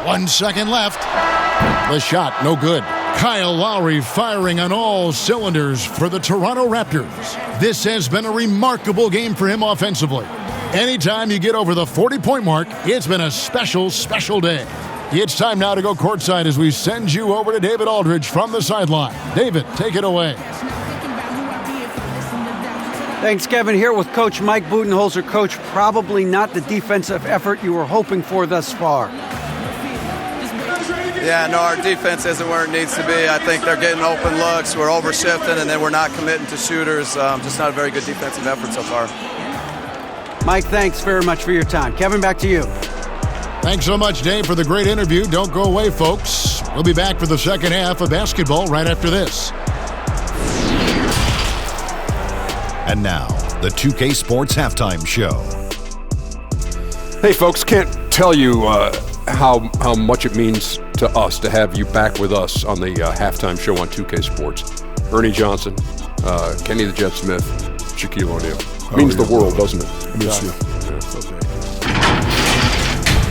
One second left. The shot, no good. Kyle Lowry firing on all cylinders for the Toronto Raptors. This has been a remarkable game for him offensively. Anytime you get over the 40-point mark, it's been a special, special day. It's time now to go courtside as we send you over to David Aldridge from the sideline. David, take it away.
Thanks, Kevin. Here with Coach Mike Budenholzer. Coach, probably not the defensive effort you were hoping for thus far.
Yeah, no, our defense isn't where it needs to be. I think they're getting open looks. We're overshifting, and then we're not committing to shooters. Just not a very good defensive effort so far.
Mike, thanks very much for your time. Kevin, back to you.
Thanks so much, Dave, for the great interview. Don't go away, folks. We'll be back for the second half of basketball right after this.
And now, the 2K Sports Halftime Show.
Hey, folks, can't tell you how much it means to us to have you back with us on the halftime show on 2K Sports. Ernie Johnson, Kenny the Jet Smith, Shaquille O'Neal. Means the world, doesn't it?
Yes, sir.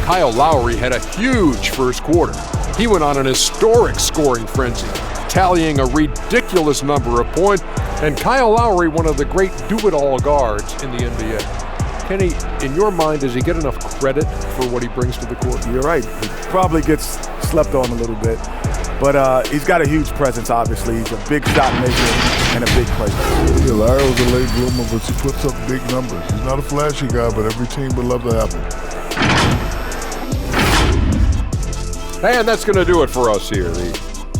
Kyle Lowry had a huge first quarter. He went on an historic scoring frenzy, tallying a ridiculous number of points, and Kyle Lowry, one of the great do-it-all guards in the NBA. Kenny, in your mind, does he get enough credit for what he brings to the court?
You're right. He probably gets slept on a little bit. But he's got a huge presence, obviously. He's a big shot maker and a big player.
Yeah, Larry was a late bloomer, but he puts up big numbers. He's not a flashy guy, but every team would love to have him.
And that's going to do it for us here. The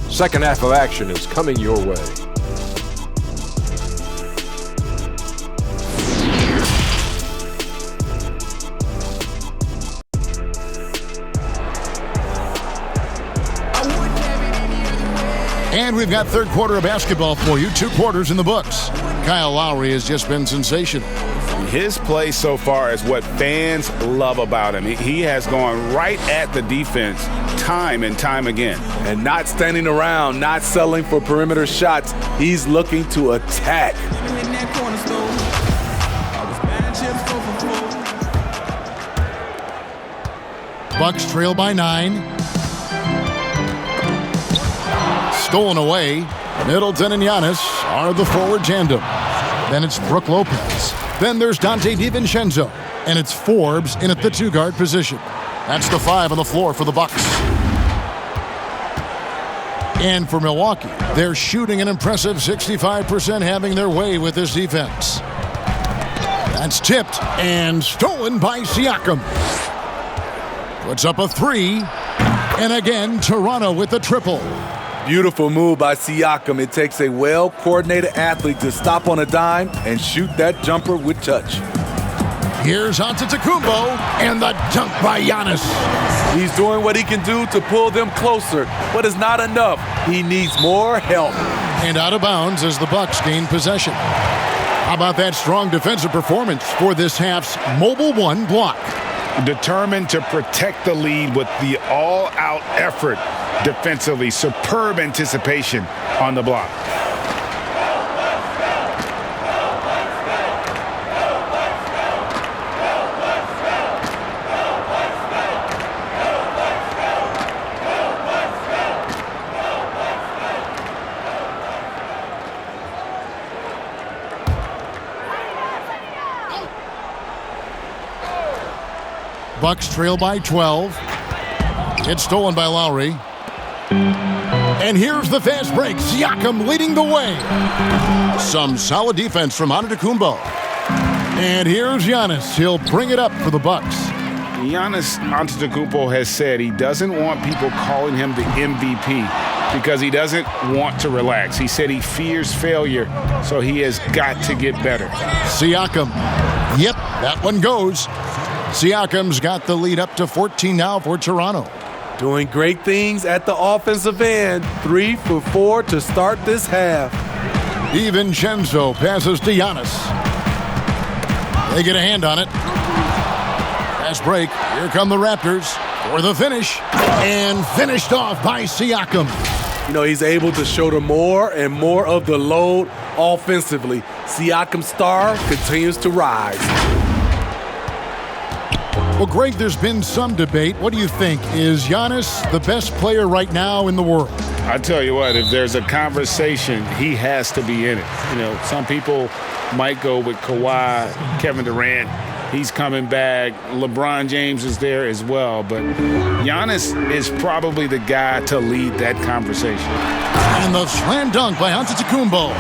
second half of action is coming your way.
And we've got third quarter of basketball for you. 2 quarters in the books. Kyle Lowry has just been sensational.
His play so far is what fans love about him. He has gone right at the defense time and time again.
And not standing around, not settling for perimeter shots. He's looking to attack.
Bucks trail by 9. Stolen away. Middleton and Giannis are the forward tandem. Then it's Brook Lopez. Then there's Dante DiVincenzo. And it's Forbes in at the 2-guard position. That's the 5 on the floor for the Bucks. And for Milwaukee, they're shooting an impressive 65%, having their way with this defense. That's tipped and stolen by Siakam. Puts up a 3. And again, Toronto with the triple.
Beautiful move by Siakam. It takes a well-coordinated athlete to stop on a dime and shoot that jumper with touch.
Here's Antetokounmpo, and the dunk by Giannis.
He's doing what he can do to pull them closer, but it's not enough. He needs more help.
And out of bounds as the Bucks gain possession. How about that strong defensive performance for this half's Mobile One block?
Determined to protect the lead with the all-out effort defensively. Superb anticipation on the block.
Bucks trail by 12. It's stolen by Lowry. And here's the fast break. Siakam leading the way. Some solid defense from Antetokounmpo. And here's Giannis. He'll bring it up for the Bucks.
Giannis Antetokounmpo has said he doesn't want people calling him the MVP because he doesn't want to relax. He said he fears failure, so he has got to get better.
Siakam. Yep, that one goes. Siakam's got the lead up to 14 now for Toronto.
Doing great things at the offensive end. 3 for 4 to start this half.
DiVincenzo passes to Giannis. They get a hand on it. Fast break. Here come the Raptors for the finish. And finished off by Siakam.
You know, he's able to shoulder more and more of the load offensively. Siakam's star continues to rise.
Well, Greg, there's been some debate. What do you think? Is Giannis the best player right now in the world?
I tell you what, if there's a conversation, he has to be in it. You know, some people might go with Kawhi, Kevin Durant. He's coming back. LeBron James is there as well. But Giannis is probably the guy to lead that conversation.
And the slam dunk by Antetokounmpo.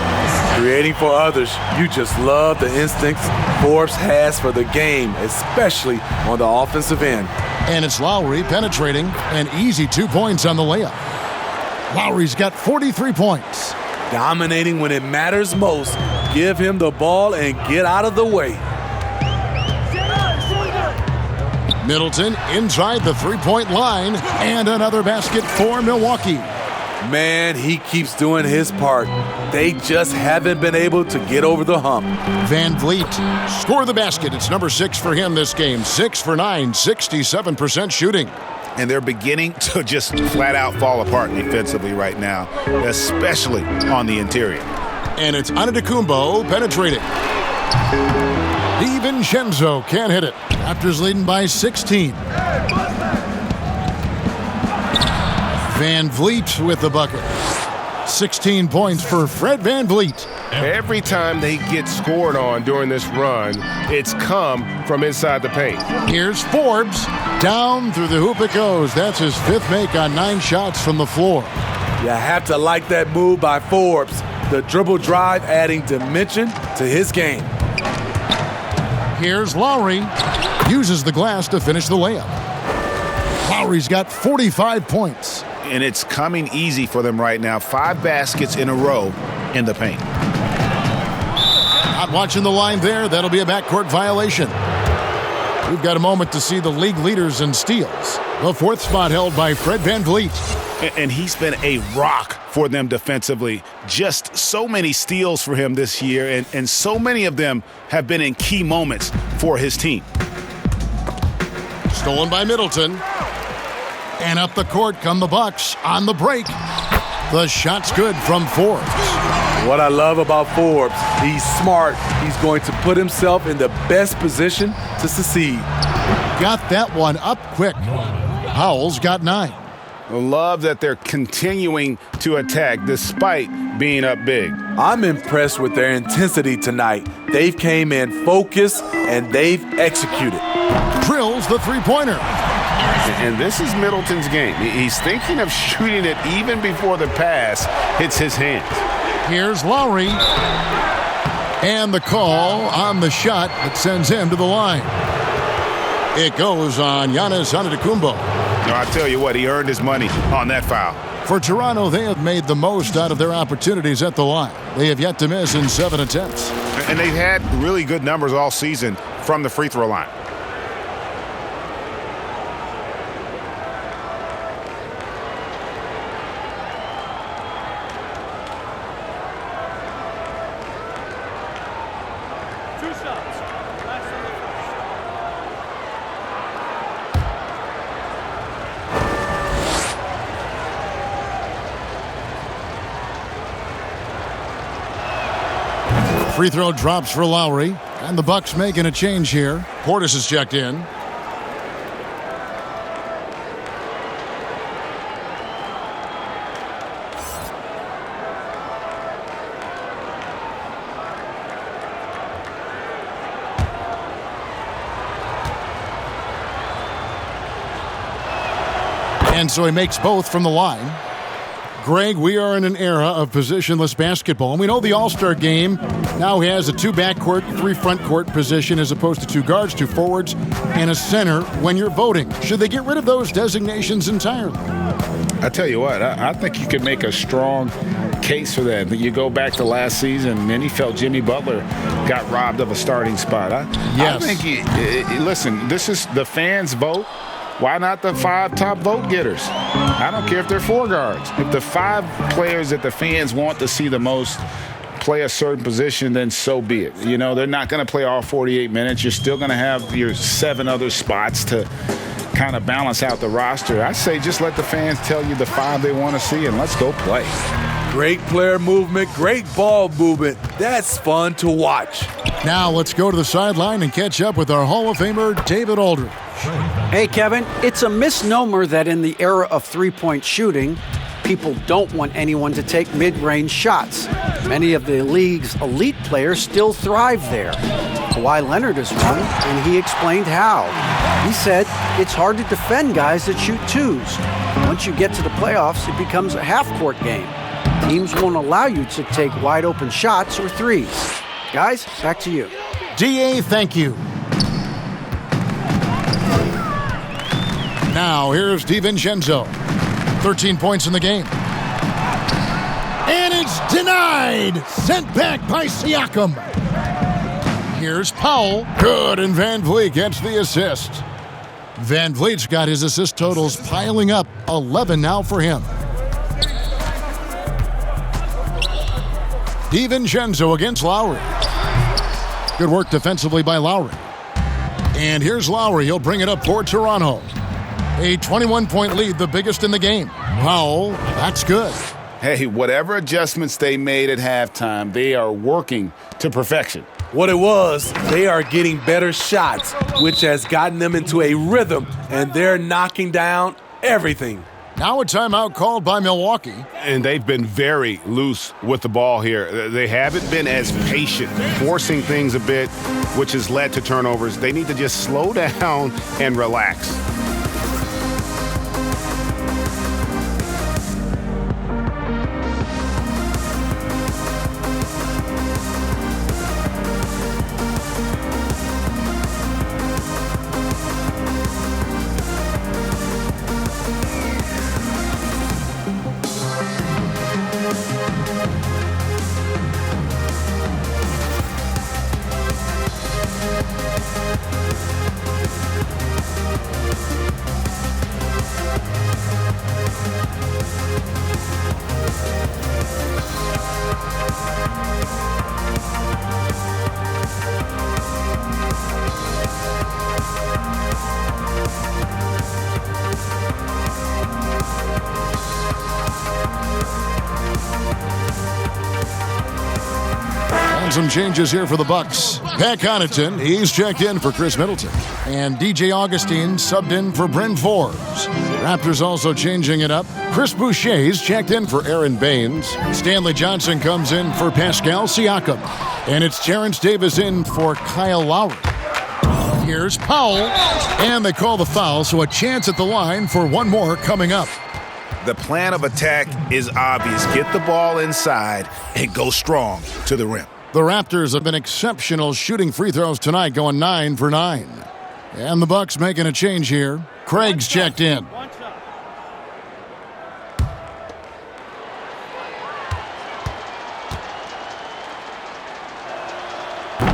Creating for others. You just love the instincts Forbes has for the game, especially on the offensive end.
And it's Lowry penetrating. An easy 2 points on the layup. Lowry's got 43 points.
Dominating when it matters most. Give him the ball and get out of the way.
Middleton inside the three-point line, and another basket for Milwaukee.
Man, he keeps doing his part. They just haven't been able to get over the hump.
Van Vliet score the basket. It's number 6 for him this game. 6 for 9, 67% shooting.
And they're beginning to just flat out fall apart defensively right now, especially on the interior.
And it's Antetokounmpo penetrating. DiVincenzo can't hit it. Raptors leading by 16. Van Vliet with the bucket. 16 points for Fred Van Vliet.
Every time they get scored on during this run, it's come from inside the paint.
Here's Forbes. Down through the hoop it goes. That's his 5th make on 9 shots from the floor.
You have to like that move by Forbes. The dribble drive adding dimension to his game.
Here's Lowry. Uses the glass to finish the layup. Lowry's got 45 points.
And it's coming easy for them right now. 5 baskets in a row in the paint.
Not watching the line there. That'll be a backcourt violation. We've got a moment to see the league leaders in steals. The 4th spot held by Fred Van Vliet.
And he's been a rock for them defensively. Just so many steals for him this year, and so many of them have been in key moments for his team.
Stolen by Middleton. And up the court come the Bucks on the break. The shot's good from Forbes.
What I love about Forbes, he's smart. He's going to put himself in the best position to succeed.
Got that one up quick. Howell's got 9.
I love that they're continuing to attack despite being up big.
I'm impressed with their intensity tonight. They've came in focused and they've executed.
Drills the three-pointer.
And this is Middleton's game. He's thinking of shooting it even before the pass hits his hands.
Here's Lowry. And the call on the shot that sends him to the line. It goes on Giannis Antetokounmpo.
No, I tell you what, he earned his money on that foul.
For Toronto, they have made the most out of their opportunities at the line. They have yet to miss in 7 attempts.
And they've had really good numbers all season from the free throw line.
Free throw drops for Lowry, and the Bucks making a change here. Portis is checked in. And so he makes both from the line. Greg, we are in an era of positionless basketball, and we know the All-Star game now has a 2 backcourt, 3 front court position as opposed to 2 guards, 2 forwards, and a center when you're voting. Should they get rid of those designations entirely?
I tell you what, I think you could make a strong case for that. You go back to last season, many felt Jimmy Butler got robbed of a starting spot.
Yes.
I think, listen, this is the fans' vote. Why not the 5 top vote getters? I don't care if they're 4 guards. If the 5 players that the fans want to see the most play a certain position, then so be it. You know, they're not going to play all 48 minutes. You're still going to have your 7 other spots to kind of balance out the roster. I say just let the fans tell you the 5 they want to see, and let's go play.
Great player movement, great ball movement. That's fun to watch.
Now let's go to the sideline and catch up with our Hall of Famer, David Aldridge.
Hey, Kevin, it's a misnomer that in the era of three-point shooting, people don't want anyone to take mid-range shots. Many of the league's elite players still thrive there. Kawhi Leonard is one, and he explained how. He said it's hard to defend guys that shoot twos. Once you get to the playoffs, it becomes a half-court game. Teams won't allow you to take wide-open shots or threes. Guys, back to you.
DA, thank you. Now, here's DiVincenzo. 13 points in the game. And it's denied! Sent back by Siakam. Here's Powell. Good, and Van Vliet gets the assist. Van Vliet's got his assist totals piling up. 11 now for him. DiVincenzo against Lowry. Good work defensively by Lowry. And here's Lowry. He'll bring it up for Toronto. A 21-point lead, the biggest in the game. Powell, that's good.
Hey, whatever adjustments they made at halftime, they are working to perfection.
What it was, they are getting better shots, which has gotten them into a rhythm, and they're knocking down everything.
Now a timeout called by Milwaukee.
And they've been very loose with the ball here. They haven't been as patient, forcing things a bit, which has led to turnovers. They need to just slow down and relax.
Some changes here for the Bucks. Pat Connaughton, he's checked in for Chris Middleton. And DJ Augustine subbed in for Bryn Forbes. Raptors also changing it up. Chris Boucher's checked in for Aaron Baines. Stanley Johnson comes in for Pascal Siakam. And it's Terrence Davis in for Kyle Lowry. Here's Powell. And they call the foul, so a chance at the line for one more coming up.
The plan of attack is obvious. Get the ball inside and go strong to the rim.
The Raptors have been exceptional shooting free throws tonight, going 9 for 9. And the Bucks making a change here. Craig's checked in.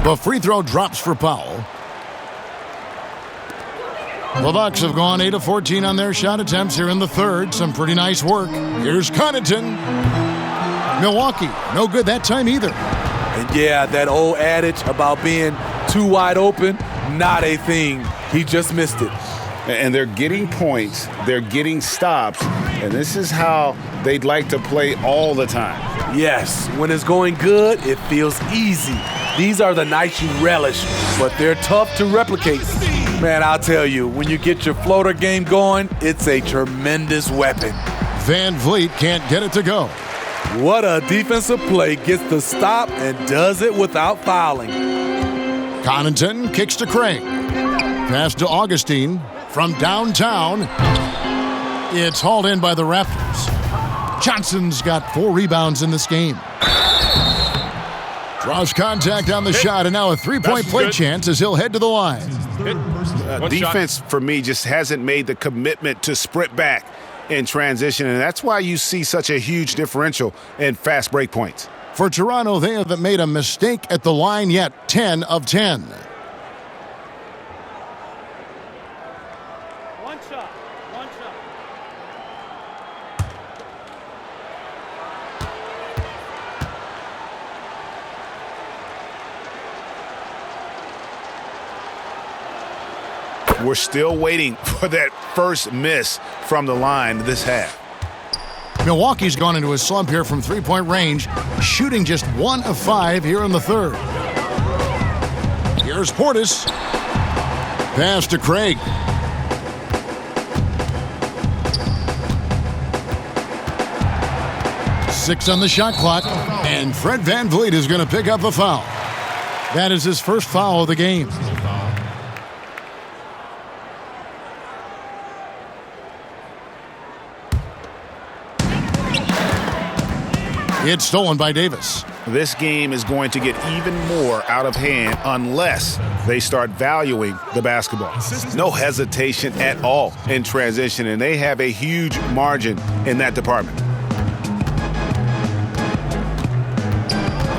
The free throw drops for Powell. The Bucks have gone 8 of 14 on their shot attempts here in the third. Some pretty nice work. Here's Connaughton. Milwaukee, no good that time either.
And yeah, that old adage about being too wide open, not a thing. He just missed it.
And they're getting points, they're getting stops, and this is how they'd like to play all the time.
Yes, when it's going good, it feels easy. These are the nights you relish, but they're tough to replicate. Man, I'll tell you, when you get your floater game going, it's a tremendous weapon.
Van Vliet can't get it to go.
What a defensive play, gets the stop and does it without fouling.
Connaughton kicks to Craig. Pass to Augustine from downtown. It's hauled in by the Raptors. Johnson's got 4 rebounds in this game. Draws contact on the shot, and now a three-point play chance as he'll head to the line.
Defense, for me, just hasn't made the commitment to sprint back in transition, and that's why you see such a huge differential in fast break points.
For Toronto, they haven't made a mistake at the line yet, 10 of 10.
One shot.
We're still waiting for that first miss from the line this half.
Milwaukee's gone into a slump here from three-point range, shooting just 1 of 5 here in the third. Here's Portis. Pass to Craig. Six on the shot clock, and Fred VanVleet is going to pick up the foul. That is his first foul of the game. It's stolen by Davis.
This game is going to get even more out of hand unless they start valuing the basketball. No hesitation at all in transition, and they have a huge margin in that department.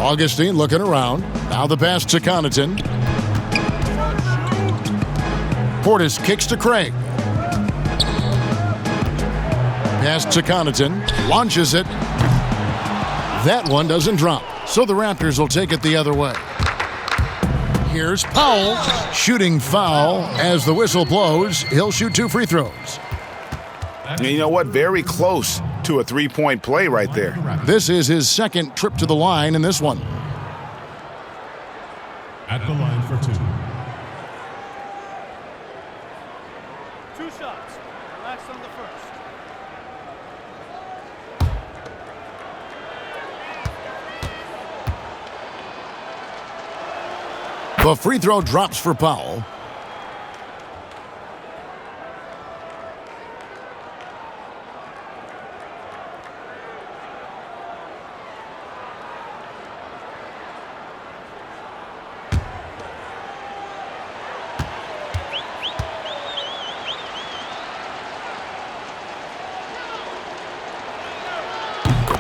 Augustine looking around. Now the pass to Connaughton. Portis kicks to Craig. Pass to Connaughton. Launches it. That one doesn't drop, so the Raptors will take it the other way. Here's Powell, shooting foul. As the whistle blows, he'll shoot 2 free throws.
And you know what? Very close to a three-point play right there.
This is his second trip to the line in this one.
At the line for 2.
2 shots. Relax on the first.
The free throw drops for Powell.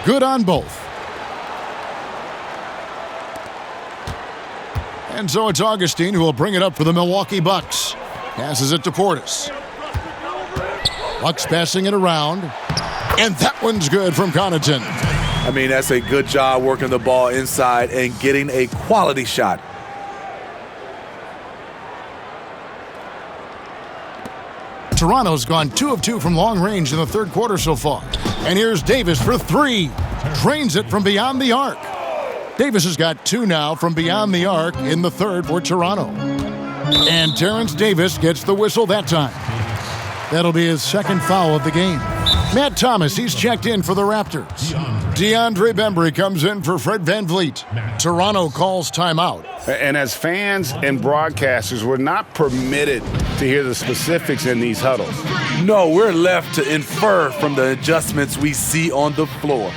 Good on both. And so it's Augustine who will bring it up for the Milwaukee Bucks. Passes it to Portis. Bucks passing it around. And that one's good from Connaughton.
I mean, that's a good job working the ball inside and getting a quality shot.
Toronto's gone 2 of 2 from long range in the third quarter so far. And here's Davis for 3. Drains it from beyond the arc. Davis has got 2 now from beyond the arc in the third for Toronto. And Terrence Davis gets the whistle that time. That'll be his second foul of the game. Matt Thomas, he's checked in for the Raptors. DeAndre Bembry comes in for Fred VanVleet. Toronto calls timeout.
And as fans and broadcasters, we're not permitted to hear the specifics in these huddles.
No, we're left to infer from the adjustments we see on the floor.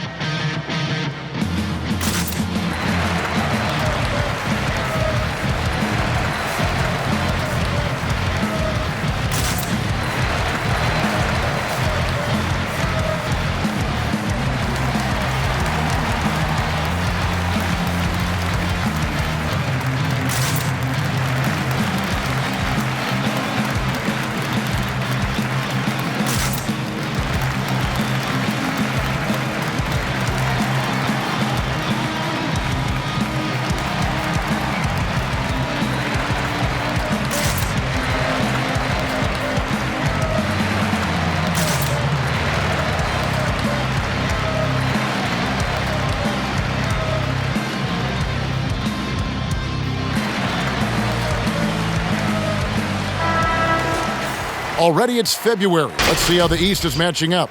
Already it's February. Let's see how the East is matching up.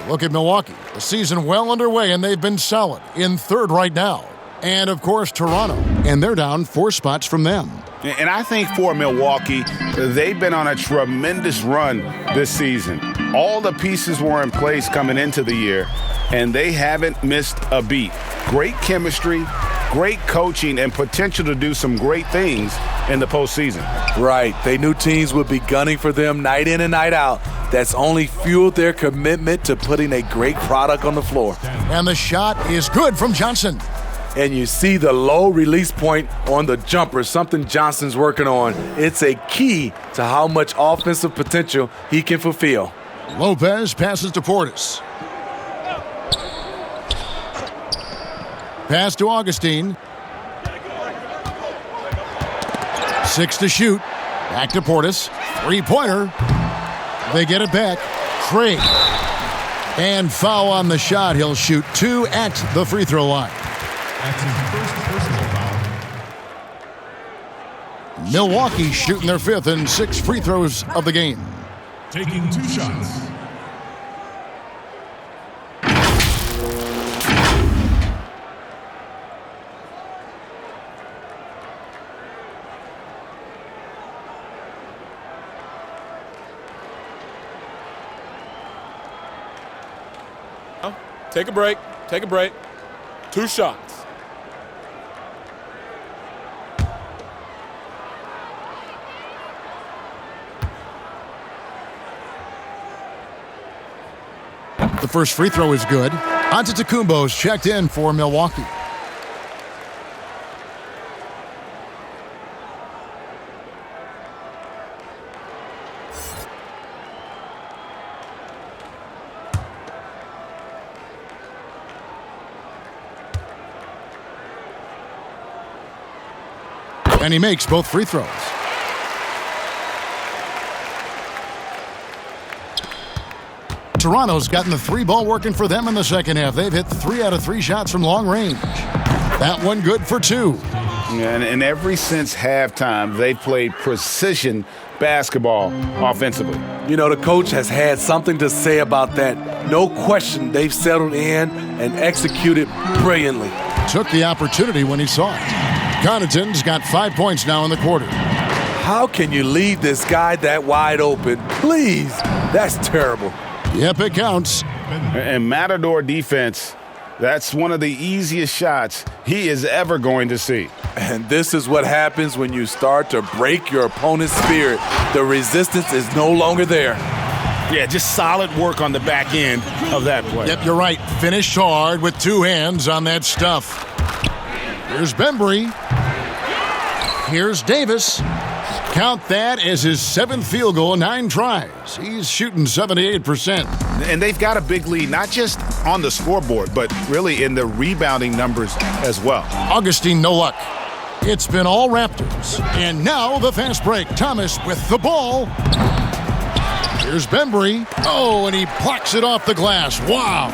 Look at Milwaukee. The season well underway, and they've been solid in third right now. And, of course, Toronto. And they're down 4 spots from them.
And I think for Milwaukee, they've been on a tremendous run this season. All the pieces were in place coming into the year, and they haven't missed a beat. Great chemistry, great coaching, and potential to do some great things in the postseason.
Right. They knew teams would be gunning for them night in and night out. That's only fueled their commitment to putting a great product on the floor.
And the shot is good from Johnson.
And you see the low release point on the jumper, something Johnson's working on. It's a key to how much offensive potential he can fulfill.
Lopez passes to Portis. Pass to Augustine. 6 to shoot. Back to Portis. 3-pointer. They get it back. Craig. And foul on the shot. He'll shoot 2 at the free throw line.
That's his first personal foul.
Milwaukee shooting their 5th and 6 free throws of the game.
Taking 2 shots.
Take a break. Take a break. 2 shots.
The first free throw is good. Antetokounmpo's checked in for Milwaukee. And he makes both free throws. Toronto's gotten the 3-ball working for them in the second half. They've hit 3 out of 3 shots from long range. That one good for 2.
And ever since halftime, they've played precision basketball offensively.
You know, the coach has had something to say about that. No question, they've settled in and executed brilliantly.
Took the opportunity when he saw it. Connaughton's got 5 points now in the quarter.
How can you leave this guy that wide open? Please, that's terrible.
Yep, it counts.
And Matador defense, that's one of the easiest shots he is ever going to see.
And this is what happens when you start to break your opponent's spirit. The resistance is no longer there.
Yeah, just solid work on the back end of that play.
Yep, you're right. Finished hard with 2 hands on that stuff. Here's Bembry. Here's Davis. Count that as his 7th field goal in 9 tries. He's shooting 78%.
And they've got a big lead, not just on the scoreboard, but really in the rebounding numbers as well.
Augustine, no luck. It's been all Raptors. And now the fast break. Thomas with the ball. Here's Bembry. Oh, and he plucks it off the glass. Wow.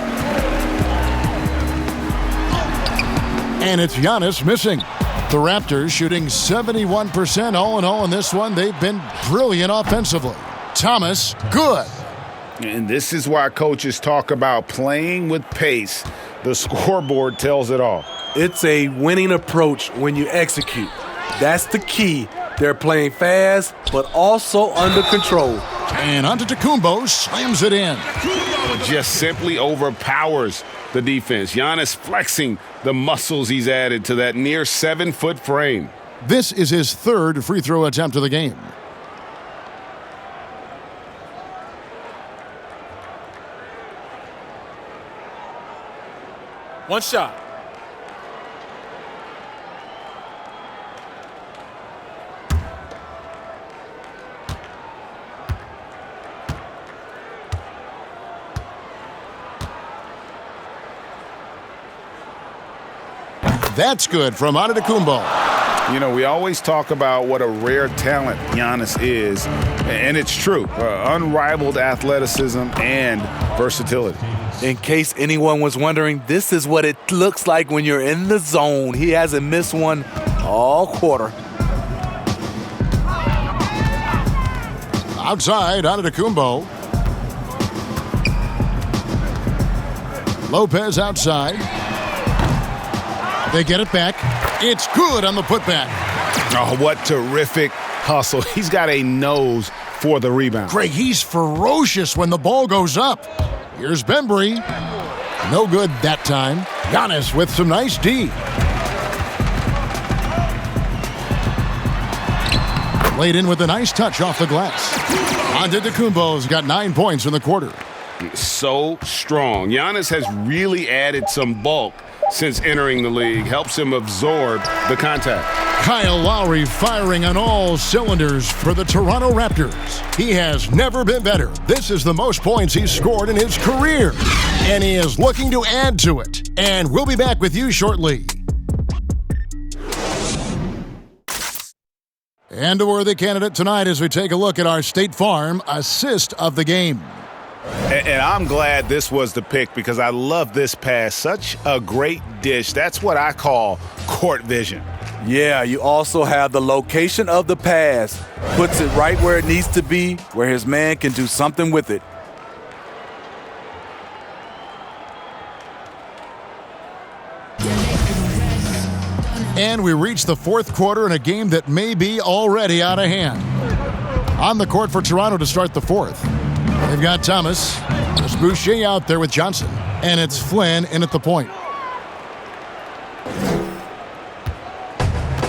And it's Giannis missing. The Raptors shooting 71% all in all in this one. They've been brilliant offensively. Thomas, good.
And this is why coaches talk about playing with pace. The scoreboard tells it all.
It's a winning approach when you execute. That's the key. They're playing fast, but also under control.
And Antetokounmpo slams it in.
Just simply overpowers the defense. Giannis flexing the muscles he's added to that near 7-foot frame.
This is his 3rd free throw attempt of the game.
One shot.
That's good from Antetokounmpo.
You know, we always talk about what a rare talent Giannis is, and it's true. Unrivaled athleticism and versatility.
In case anyone was wondering, this is what it looks like when you're in the zone. He hasn't missed one all quarter.
Outside, Antetokounmpo. Lopez outside. They get it back. It's good on the putback.
Oh, what terrific hustle. He's got a nose for the rebound.
Craig, he's ferocious when the ball goes up. Here's Bembry. No good that time. Giannis with some nice D. Laid in with a nice touch off the glass. Antetokounmpo's got 9 points in the quarter.
So strong. Giannis has really added some bulk since entering the league. Helps him absorb the contact.
Kyle Lowry firing on all cylinders for the Toronto Raptors. He has never been better. This is the most points he's scored in his career. And he is looking to add to it. And we'll be back with you shortly. And a worthy candidate tonight as we take a look at our State Farm assist of the game.
And I'm glad this was the pick because I love this pass. Such a great dish. That's what I call court vision.
Yeah, you also have the location of the pass. Puts it right where it needs to be, where his man can do something with it.
And we reach the fourth quarter in a game that may be already out of hand. On the court for Toronto to start the fourth. They've got Thomas. There's Boucher out there with Johnson. And it's Flynn in at the point.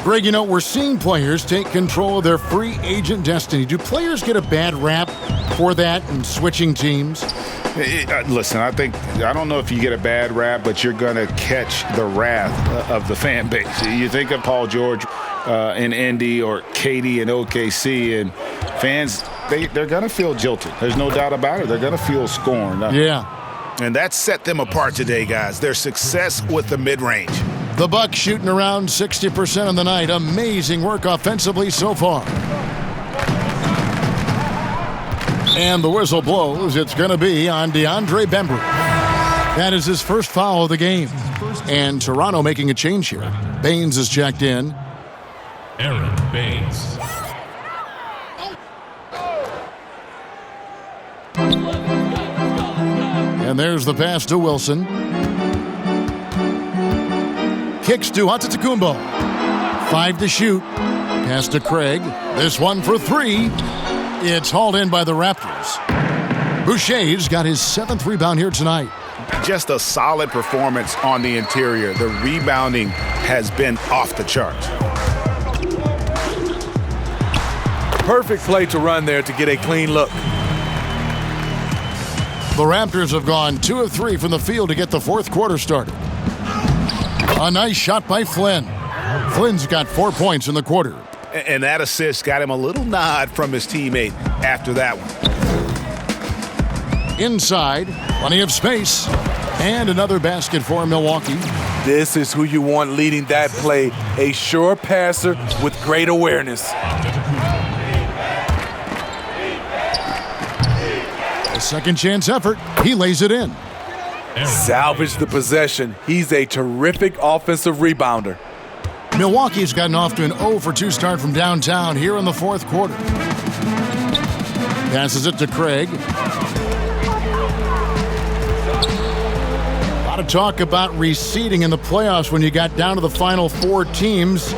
Greg, you know, we're seeing players take control of their free agent destiny. Do players get a bad rap for that and switching teams?
Listen, I don't know if you get a bad rap, but you're going to catch the wrath of the fan base. You think of Paul George in Indy or KD in OKC, and fans, they're going to feel jilted. There's no doubt about it. They're going to feel scorned.
Yeah.
And that set them apart today, guys. Their success with the mid-range.
The Bucks shooting around 60% on the night. Amazing work offensively so far. And the whistle blows. It's going to be on DeAndre Bembry. That is his first foul of the game. And Toronto making a change here. Baines is checked in.
Aaron Baines.
And there's the pass to Wilson. Kicks to Antetokounmpo. 5 to shoot. Pass to Craig. This one for 3. It's hauled in by the Raptors. Boucher's got his 7th rebound here tonight.
Just a solid performance on the interior. The rebounding has been off the charts.
Perfect play to run there to get a clean look.
The Raptors have gone 2 of 3 from the field to get the fourth quarter started. A nice shot by Flynn. Flynn's got 4 points in the quarter.
And that assist got him a little nod from his teammate after that one.
Inside, plenty of space. And another basket for Milwaukee.
This is who you want leading that play. A sure passer with great awareness.
A second chance effort. He lays it in.
Salvage the possession. He's a terrific offensive rebounder.
Milwaukee's gotten off to an 0-for-2 start from downtown here in the fourth quarter. Passes it to Craig. A lot of talk about reseeding in the playoffs when you got down to the final 4 teams.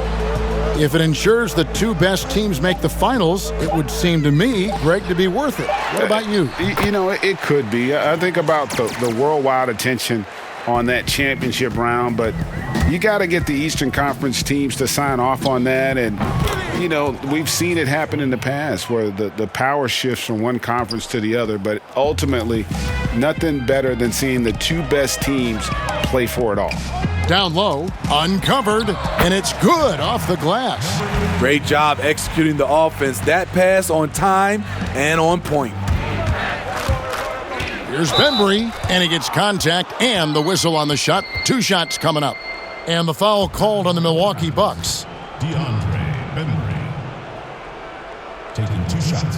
If it ensures the 2 best teams make the finals, it would seem to me, Greg, to be worth it. What about you?
You know, it could be. I think about the worldwide attention on that championship round, but you got to get the Eastern Conference teams to sign off on that. And, you know, we've seen it happen in the past where the power shifts from one conference to the other, but ultimately nothing better than seeing the 2 best teams play for it all.
Down low, uncovered, and it's good off the glass.
Great job executing the offense. That pass on time and on point.
Here's Bembry, and he gets contact and the whistle on the shot. 2 shots coming up. And the foul called on the Milwaukee Bucks.
DeAndre Bembry taking 2 shots.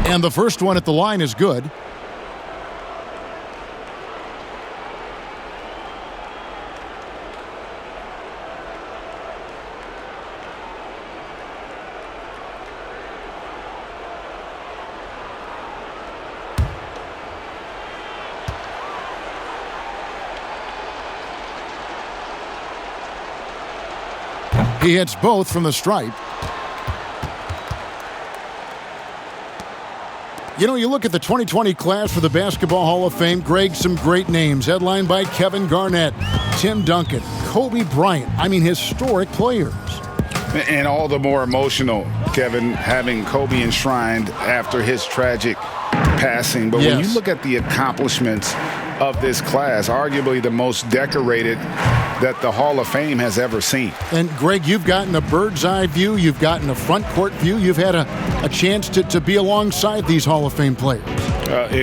And the first one at the line is good. He hits both from the stripe. You know, you look at the 2020 class for the Basketball Hall of Fame, Greg, some great names, headlined by Kevin Garnett, Tim Duncan, Kobe Bryant. I mean, historic players.
And all the more emotional, Kevin, having Kobe enshrined after his tragic passing. But when you look at the accomplishments of this class, arguably the most decorated that the Hall of Fame has ever seen.
And Greg, you've gotten a bird's eye view, you've gotten a front court view, you've had a chance to be alongside these Hall of Fame players.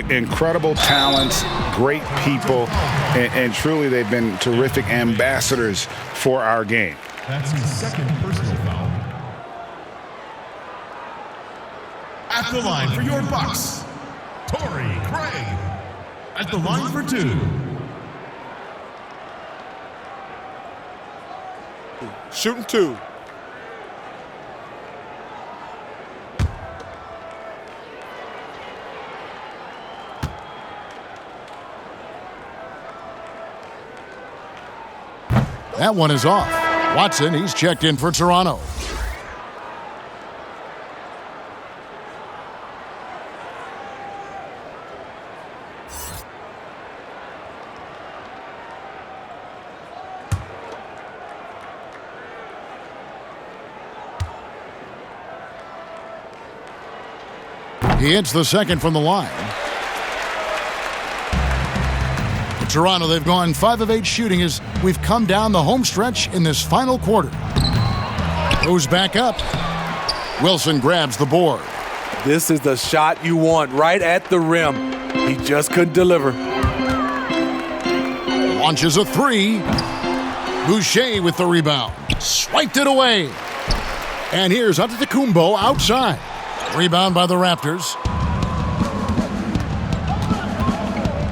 Incredible talents, great people, and truly they've been terrific ambassadors for our game.
That's his second personal foul. At the line for your Bucks, Torrey Craig. At the line for 2.
Shooting 2.
That one is off. Watson, he's checked in for Toronto. He hits the second from the line. For Toronto, they've gone 5 of 8 shooting as we've come down the home stretch in this final quarter. Goes back up. Wilson grabs the board.
This is the shot you want, right at the rim. He just couldn't deliver.
Launches a 3. Boucher with the rebound. Swiped it away. And here's Antetokounmpo outside. Rebound by the Raptors.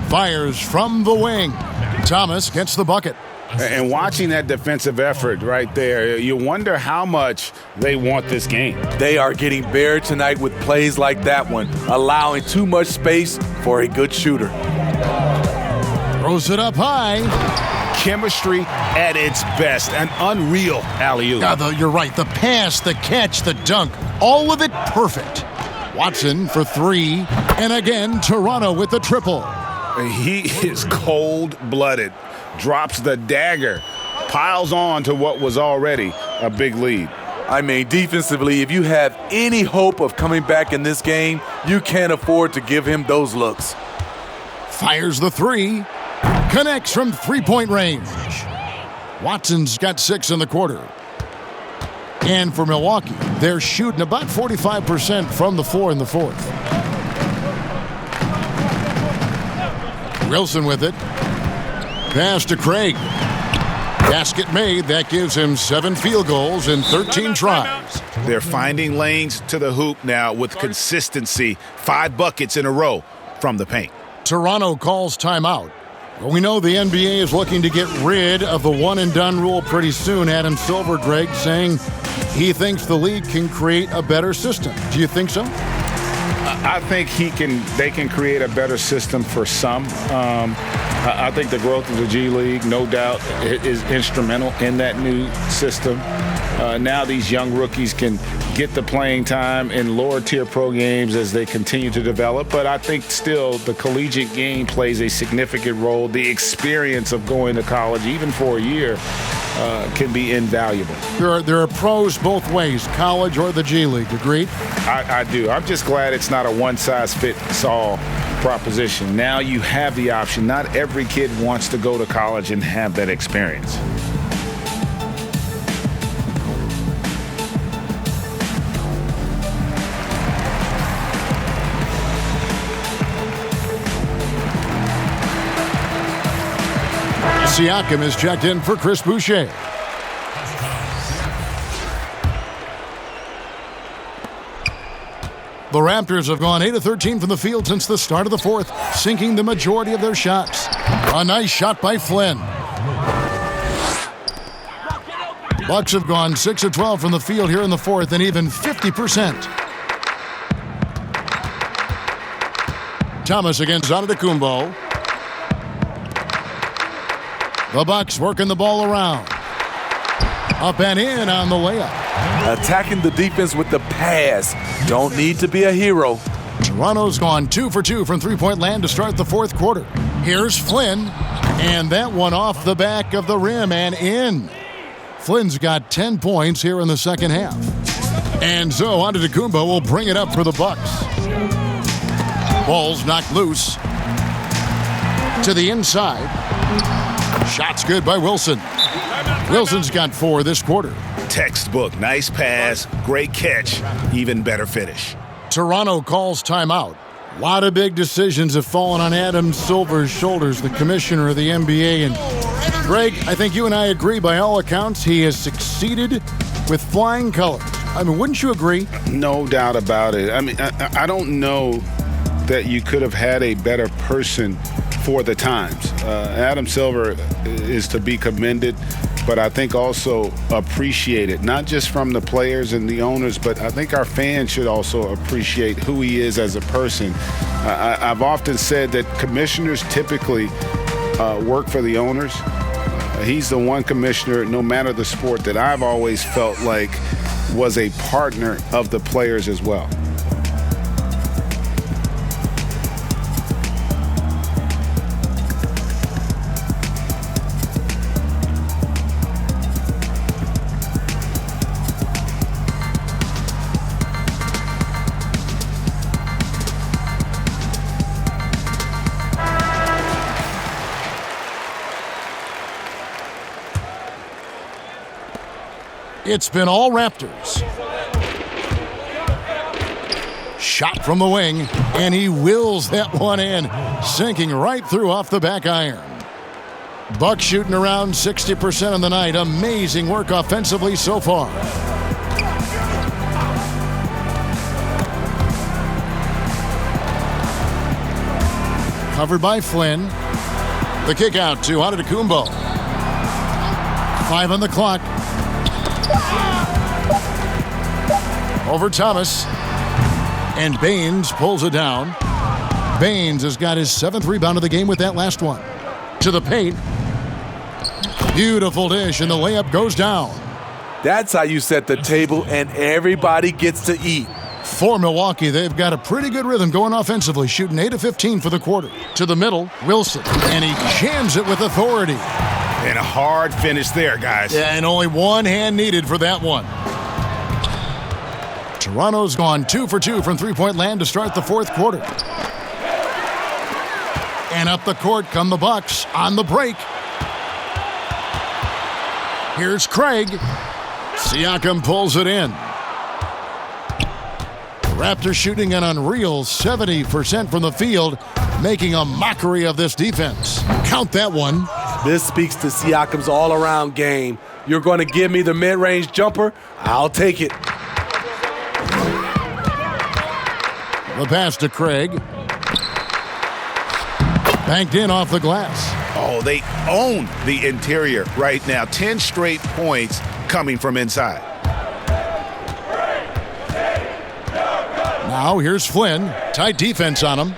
Fires from the wing. Thomas gets the bucket.
And watching that defensive effort right there, you wonder how much they want this game.
They are getting buried tonight with plays like that one, allowing too much space for a good shooter.
Throws it up high.
Chemistry at its best. An unreal alley-oop.
You're right. The pass, the catch, the dunk, all of it perfect. Watson for 3. And again, Toronto with the triple.
He is cold-blooded. Drops the dagger. Piles on to what was already a big lead.
I mean, defensively, if you have any hope of coming back in this game, you can't afford to give him those looks.
Fires the 3. Connects from three-point range. Watson's got 6 in the quarter. And for Milwaukee, they're shooting about 45% from the floor in the fourth. Wilson with it. Pass to Craig. Basket made. That gives him 7 field goals in 13 tries.
They're finding lanes to the hoop now with consistency. 5 buckets in a row from the paint.
Toronto calls timeout. Well, we know the NBA is looking to get rid of the one-and-done rule pretty soon. Adam Silver, Greg, saying he thinks the league can create a better system. Do you think so?
I think they can create a better system for some. I think the growth of the G League, no doubt, is instrumental in that new system. Now these young rookies can get the playing time in lower-tier pro games as they continue to develop. But I think still the collegiate game plays a significant role. The experience of going to college, even for a year, can be invaluable.
There are pros both ways, college or the G League. Agreed?
I do. I'm just glad it's not a one-size-fits-all proposition. Now you have the option. Not every kid wants to go to college and have that experience.
Siakam is checked in for Chris Boucher. The Raptors have gone 8 of 13 from the field since the start of the fourth, sinking the majority of their shots. A nice shot by Flynn. Bucks have gone 6 of 12 from the field here in the fourth and even 50%. Thomas against Antetokounmpo. The Bucks working the ball around. Up and in on the layup.
Attacking the defense with the pass. Don't need to be a hero.
Toronto's gone 2 for 2 from three-point land to start the fourth quarter. Here's Flynn, and that one off the back of the rim and in. Flynn's got 10 points here in the second half. And so Antetokounmpo will bring it up for the Bucks. Ball's knocked loose. To the inside. Shot's good by Wilson. Wilson's got 4 this quarter.
Textbook. Nice pass. Great catch. Even better finish.
Toronto calls timeout. A lot of big decisions have fallen on Adam Silver's shoulders, the commissioner of the NBA. And Greg, I think you and I agree by all accounts he has succeeded with flying colors. I mean, wouldn't you agree?
No doubt about it. I mean, I don't know that you could have had a better person for the times. Adam Silver is to be commended, but I think also appreciated, not just from the players and the owners, but I think our fans should also appreciate who he is as a person. I've often said that commissioners typically work for the owners. He's the one commissioner, no matter the sport, that I've always felt like was a partner of the players as well.
It's been all Raptors. Shot from the wing, and he wills that one in, sinking right through off the back iron. Bucks shooting around 60% on the night. Amazing work offensively so far. Covered by Flynn. The kick out to Antetokounmpo. 5 on the clock. Over Thomas. And Baines pulls it down. Baines has got his 7th rebound of the game with that last one. To the paint. Beautiful dish, and the layup goes down.
That's how you set the table, and everybody gets to eat.
For Milwaukee, they've got a pretty good rhythm going offensively, shooting 8 of 15 for the quarter. To the middle, Wilson, and he jams it with authority.
And a hard finish there, guys.
Yeah, and only one hand needed for that one. Toronto's gone 2 for 2 from three-point land to start the fourth quarter. And up the court come the Bucks on the break. Here's Craig. Siakam pulls it in. The Raptors shooting an unreal 70% from the field, making a mockery of this defense. Count that one.
This speaks to Siakam's all-around game. You're going to give me the mid-range jumper? I'll take it.
The pass to Craig. Banked in off the glass.
Oh, they own the interior right now. 10 straight points coming from inside.
Now here's Flynn. Tight defense on him.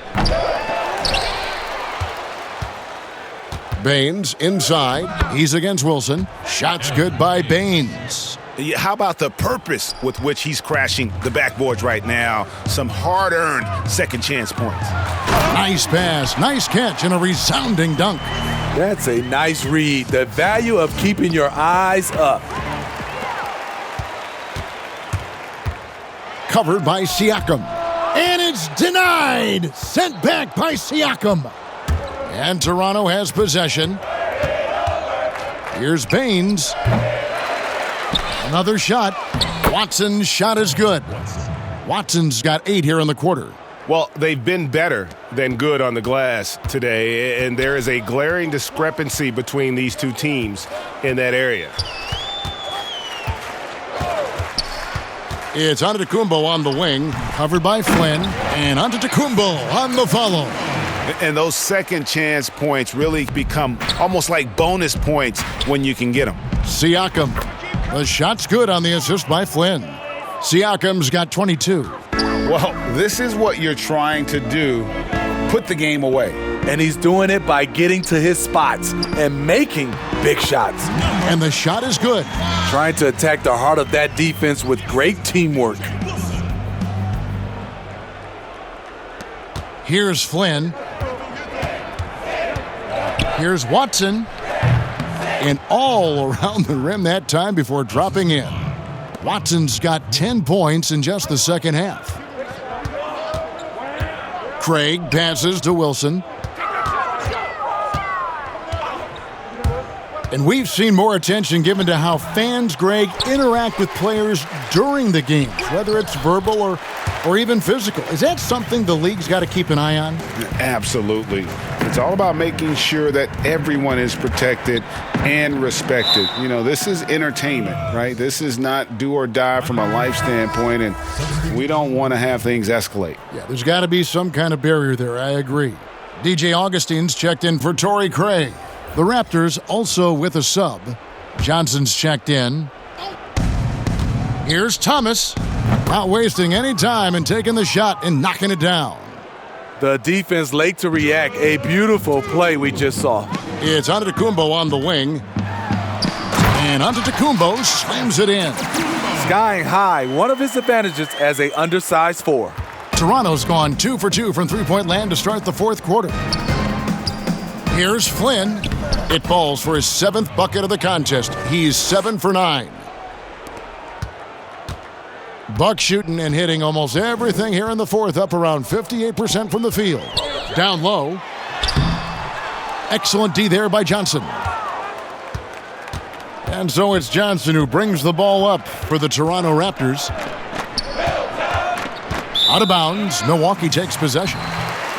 Baines inside. He's against Wilson. Shots good by Baines.
How about the purpose with which he's crashing the backboards right now? Some hard-earned second chance points.
Nice pass, nice catch, and a resounding dunk.
That's a nice read. The value of keeping your eyes up.
Covered by Siakam. And it's denied. Sent back by Siakam. And Toronto has possession. Here's Baines. Another shot. Watson's shot is good. Watson's got 8 here in the quarter.
Well, they've been better than good on the glass today, and there is a glaring discrepancy between these two teams in that area.
It's Antetokounmpo on the wing, covered by Flynn, and Antetokounmpo on the follow.
And those second chance points really become almost like bonus points when you can get them.
Siakam. The shot's good on the assist by Flynn. Siakam's got 22.
Well, this is what you're trying to do. Put the game away.
And he's doing it by getting to his spots and making big shots.
And the shot is good.
Trying to attack the heart of that defense with great teamwork.
Here's Flynn. Here's Watson. And all around the rim that time before dropping in. Watson's got 10 points in just the second half. Craig passes to Wilson. And we've seen more attention given to how fans, Greg, interact with players during the games, whether it's verbal or even physical. Is that something the league's got to keep an eye on?
Absolutely. It's all about making sure that everyone is protected and respected. You know, this is entertainment, right? This is not do or die from a life standpoint, and we don't want to have things escalate.
Yeah, there's got to be some kind of barrier there. I agree. DJ Augustine's checked in for Torrey Craig. The Raptors also with a sub. Johnson's checked in. Here's Thomas. Not wasting any time and taking the shot and knocking it down.
The defense late to react. A beautiful play we just saw.
It's Antetokounmpo on the wing. And Antetokounmpo slams it in.
Skying high, one of his advantages as a undersized 4.
Toronto's gone 2 for 2 from three-point land to start the fourth quarter. Here's Flynn. It falls for his 7th bucket of the contest. He's 7 for 9. Buck shooting and hitting almost everything here in the fourth, up around 58% from the field. Down low. Excellent D there by Johnson. And so it's Johnson who brings the ball up for the Toronto Raptors. Out of bounds, Milwaukee takes possession.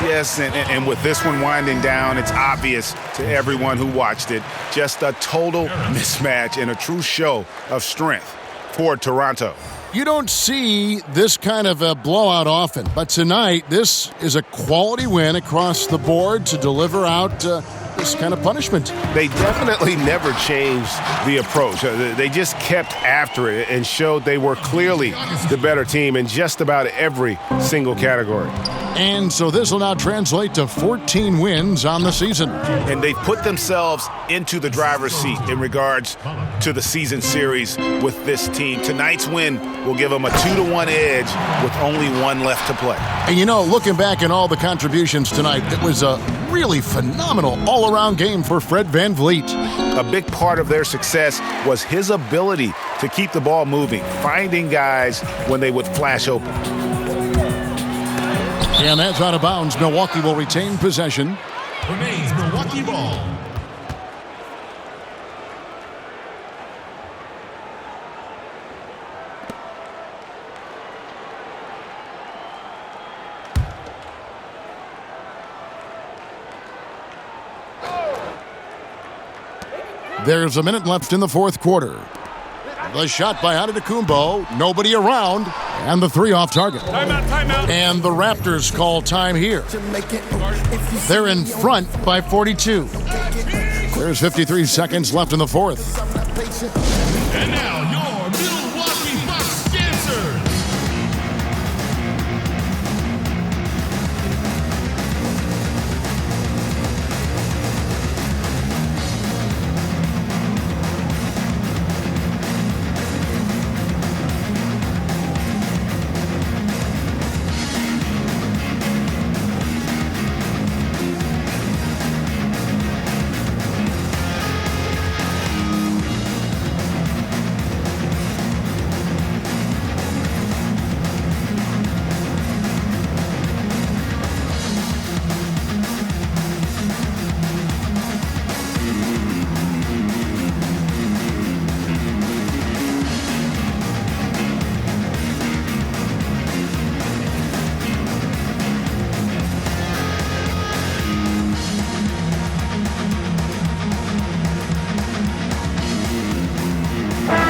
Yes, and with this one winding down, it's obvious to everyone who watched it. Just a total mismatch and a true show of strength for Toronto.
You don't see this kind of a blowout often, but tonight this is a quality win across the board to deliver out this kind of punishment.
They definitely never changed the approach. They just kept after it and showed they were clearly the better team in just about every single category.
And so this will now translate to 14 wins on the season.
And they've put themselves into the driver's seat in regards to the season series with this team. Tonight's win will give them a 2-1 edge with only one left to play.
And you know, looking back at all the contributions tonight, it was a really phenomenal all-around game for Fred VanVleet.
A big part of their success was his ability to keep the ball moving, finding guys when they would flash open.
And that's out of bounds. Milwaukee will retain possession.
Remains Milwaukee ball.
There's a minute left in the fourth quarter. The shot by Antetokounmpo, nobody around, and the 3 off target.
Timeout.
And the Raptors call time here. They're in front by 42. There's 53 seconds left in the fourth.
And now your Milwaukee Bucks dancers.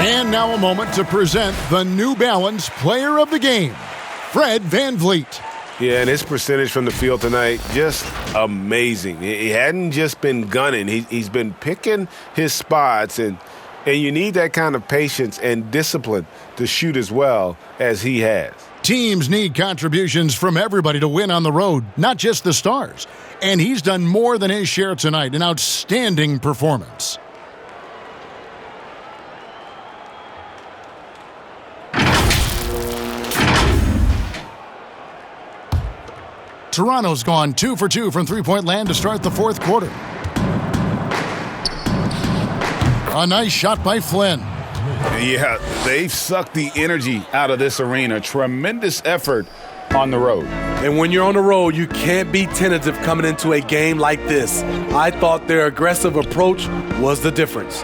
And now a moment to present the New Balance Player of the Game, Fred VanVleet.
Yeah, and his percentage from the field tonight, just amazing. He hadn't just been gunning. He's been picking his spots, and you need that kind of patience and discipline to shoot as well as he has.
Teams need contributions from everybody to win on the road, not just the stars. And he's done more than his share tonight, an outstanding performance. Toronto's gone 2 for 2 from three-point land to start the fourth quarter. A nice shot by Flynn.
Yeah, they've sucked the energy out of this arena. Tremendous effort on the road.
And when you're on the road, you can't be tentative coming into a game like this. I thought their aggressive approach was the difference.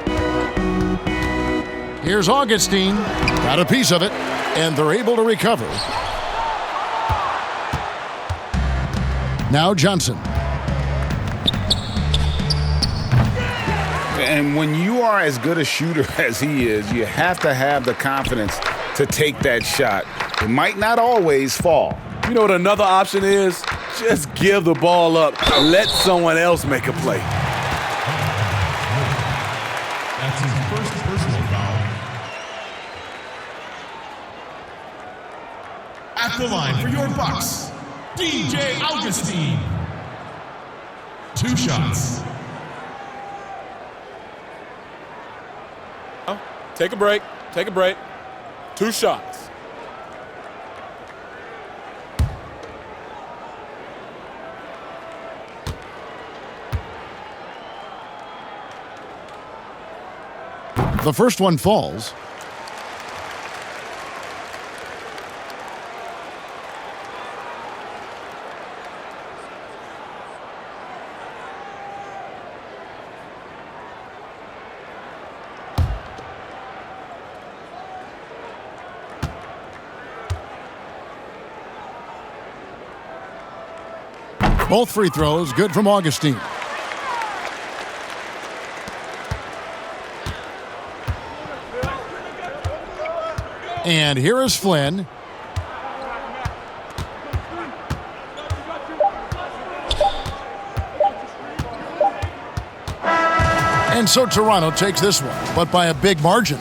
Here's Augustine. Got a piece of it, and they're able to recover. Now Johnson.
And when you are as good a shooter as he is, you have to have the confidence to take that shot. It might not always fall.
You know what another option is? Just give the ball up. Let someone else make a play.
That's his first personal foul. At the line for your Bucks, DJ Augustine. 2 shots.
Take a break. Take a break. 2 shots.
The first one falls. Both free throws good from Augustine. And here is Flynn. And so Toronto takes this one, but by a big margin.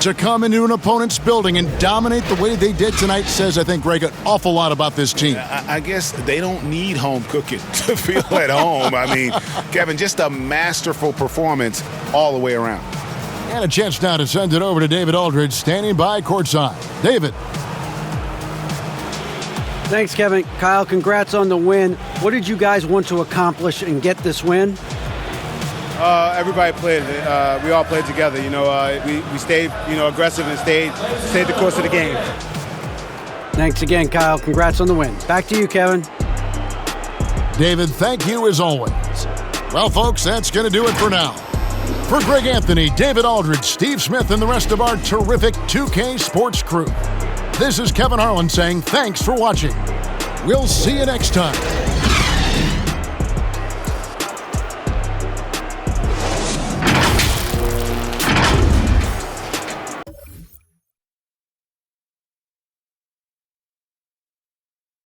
To come into an opponent's building and dominate the way they did tonight says, I think, Greg, an awful lot about this team.
I guess they don't need home cooking to feel at home. I mean, Kevin, just a masterful performance all the way around.
And a chance now to send it over to David Aldridge, standing by courtside. David.
Thanks, Kevin. Kyle, congrats on the win. What did you guys want to accomplish and get this win?
Everybody played. We all played together. We stayed, aggressive and stayed the course of the game.
Thanks again, Kyle. Congrats on the win. Back to you, Kevin.
David, thank you as always. Well, folks, that's going to do it for now. For Greg Anthony, David Aldridge, Steve Smith, and the rest of our terrific 2K Sports crew, this is Kevin Harlan saying thanks for watching. We'll see you next time.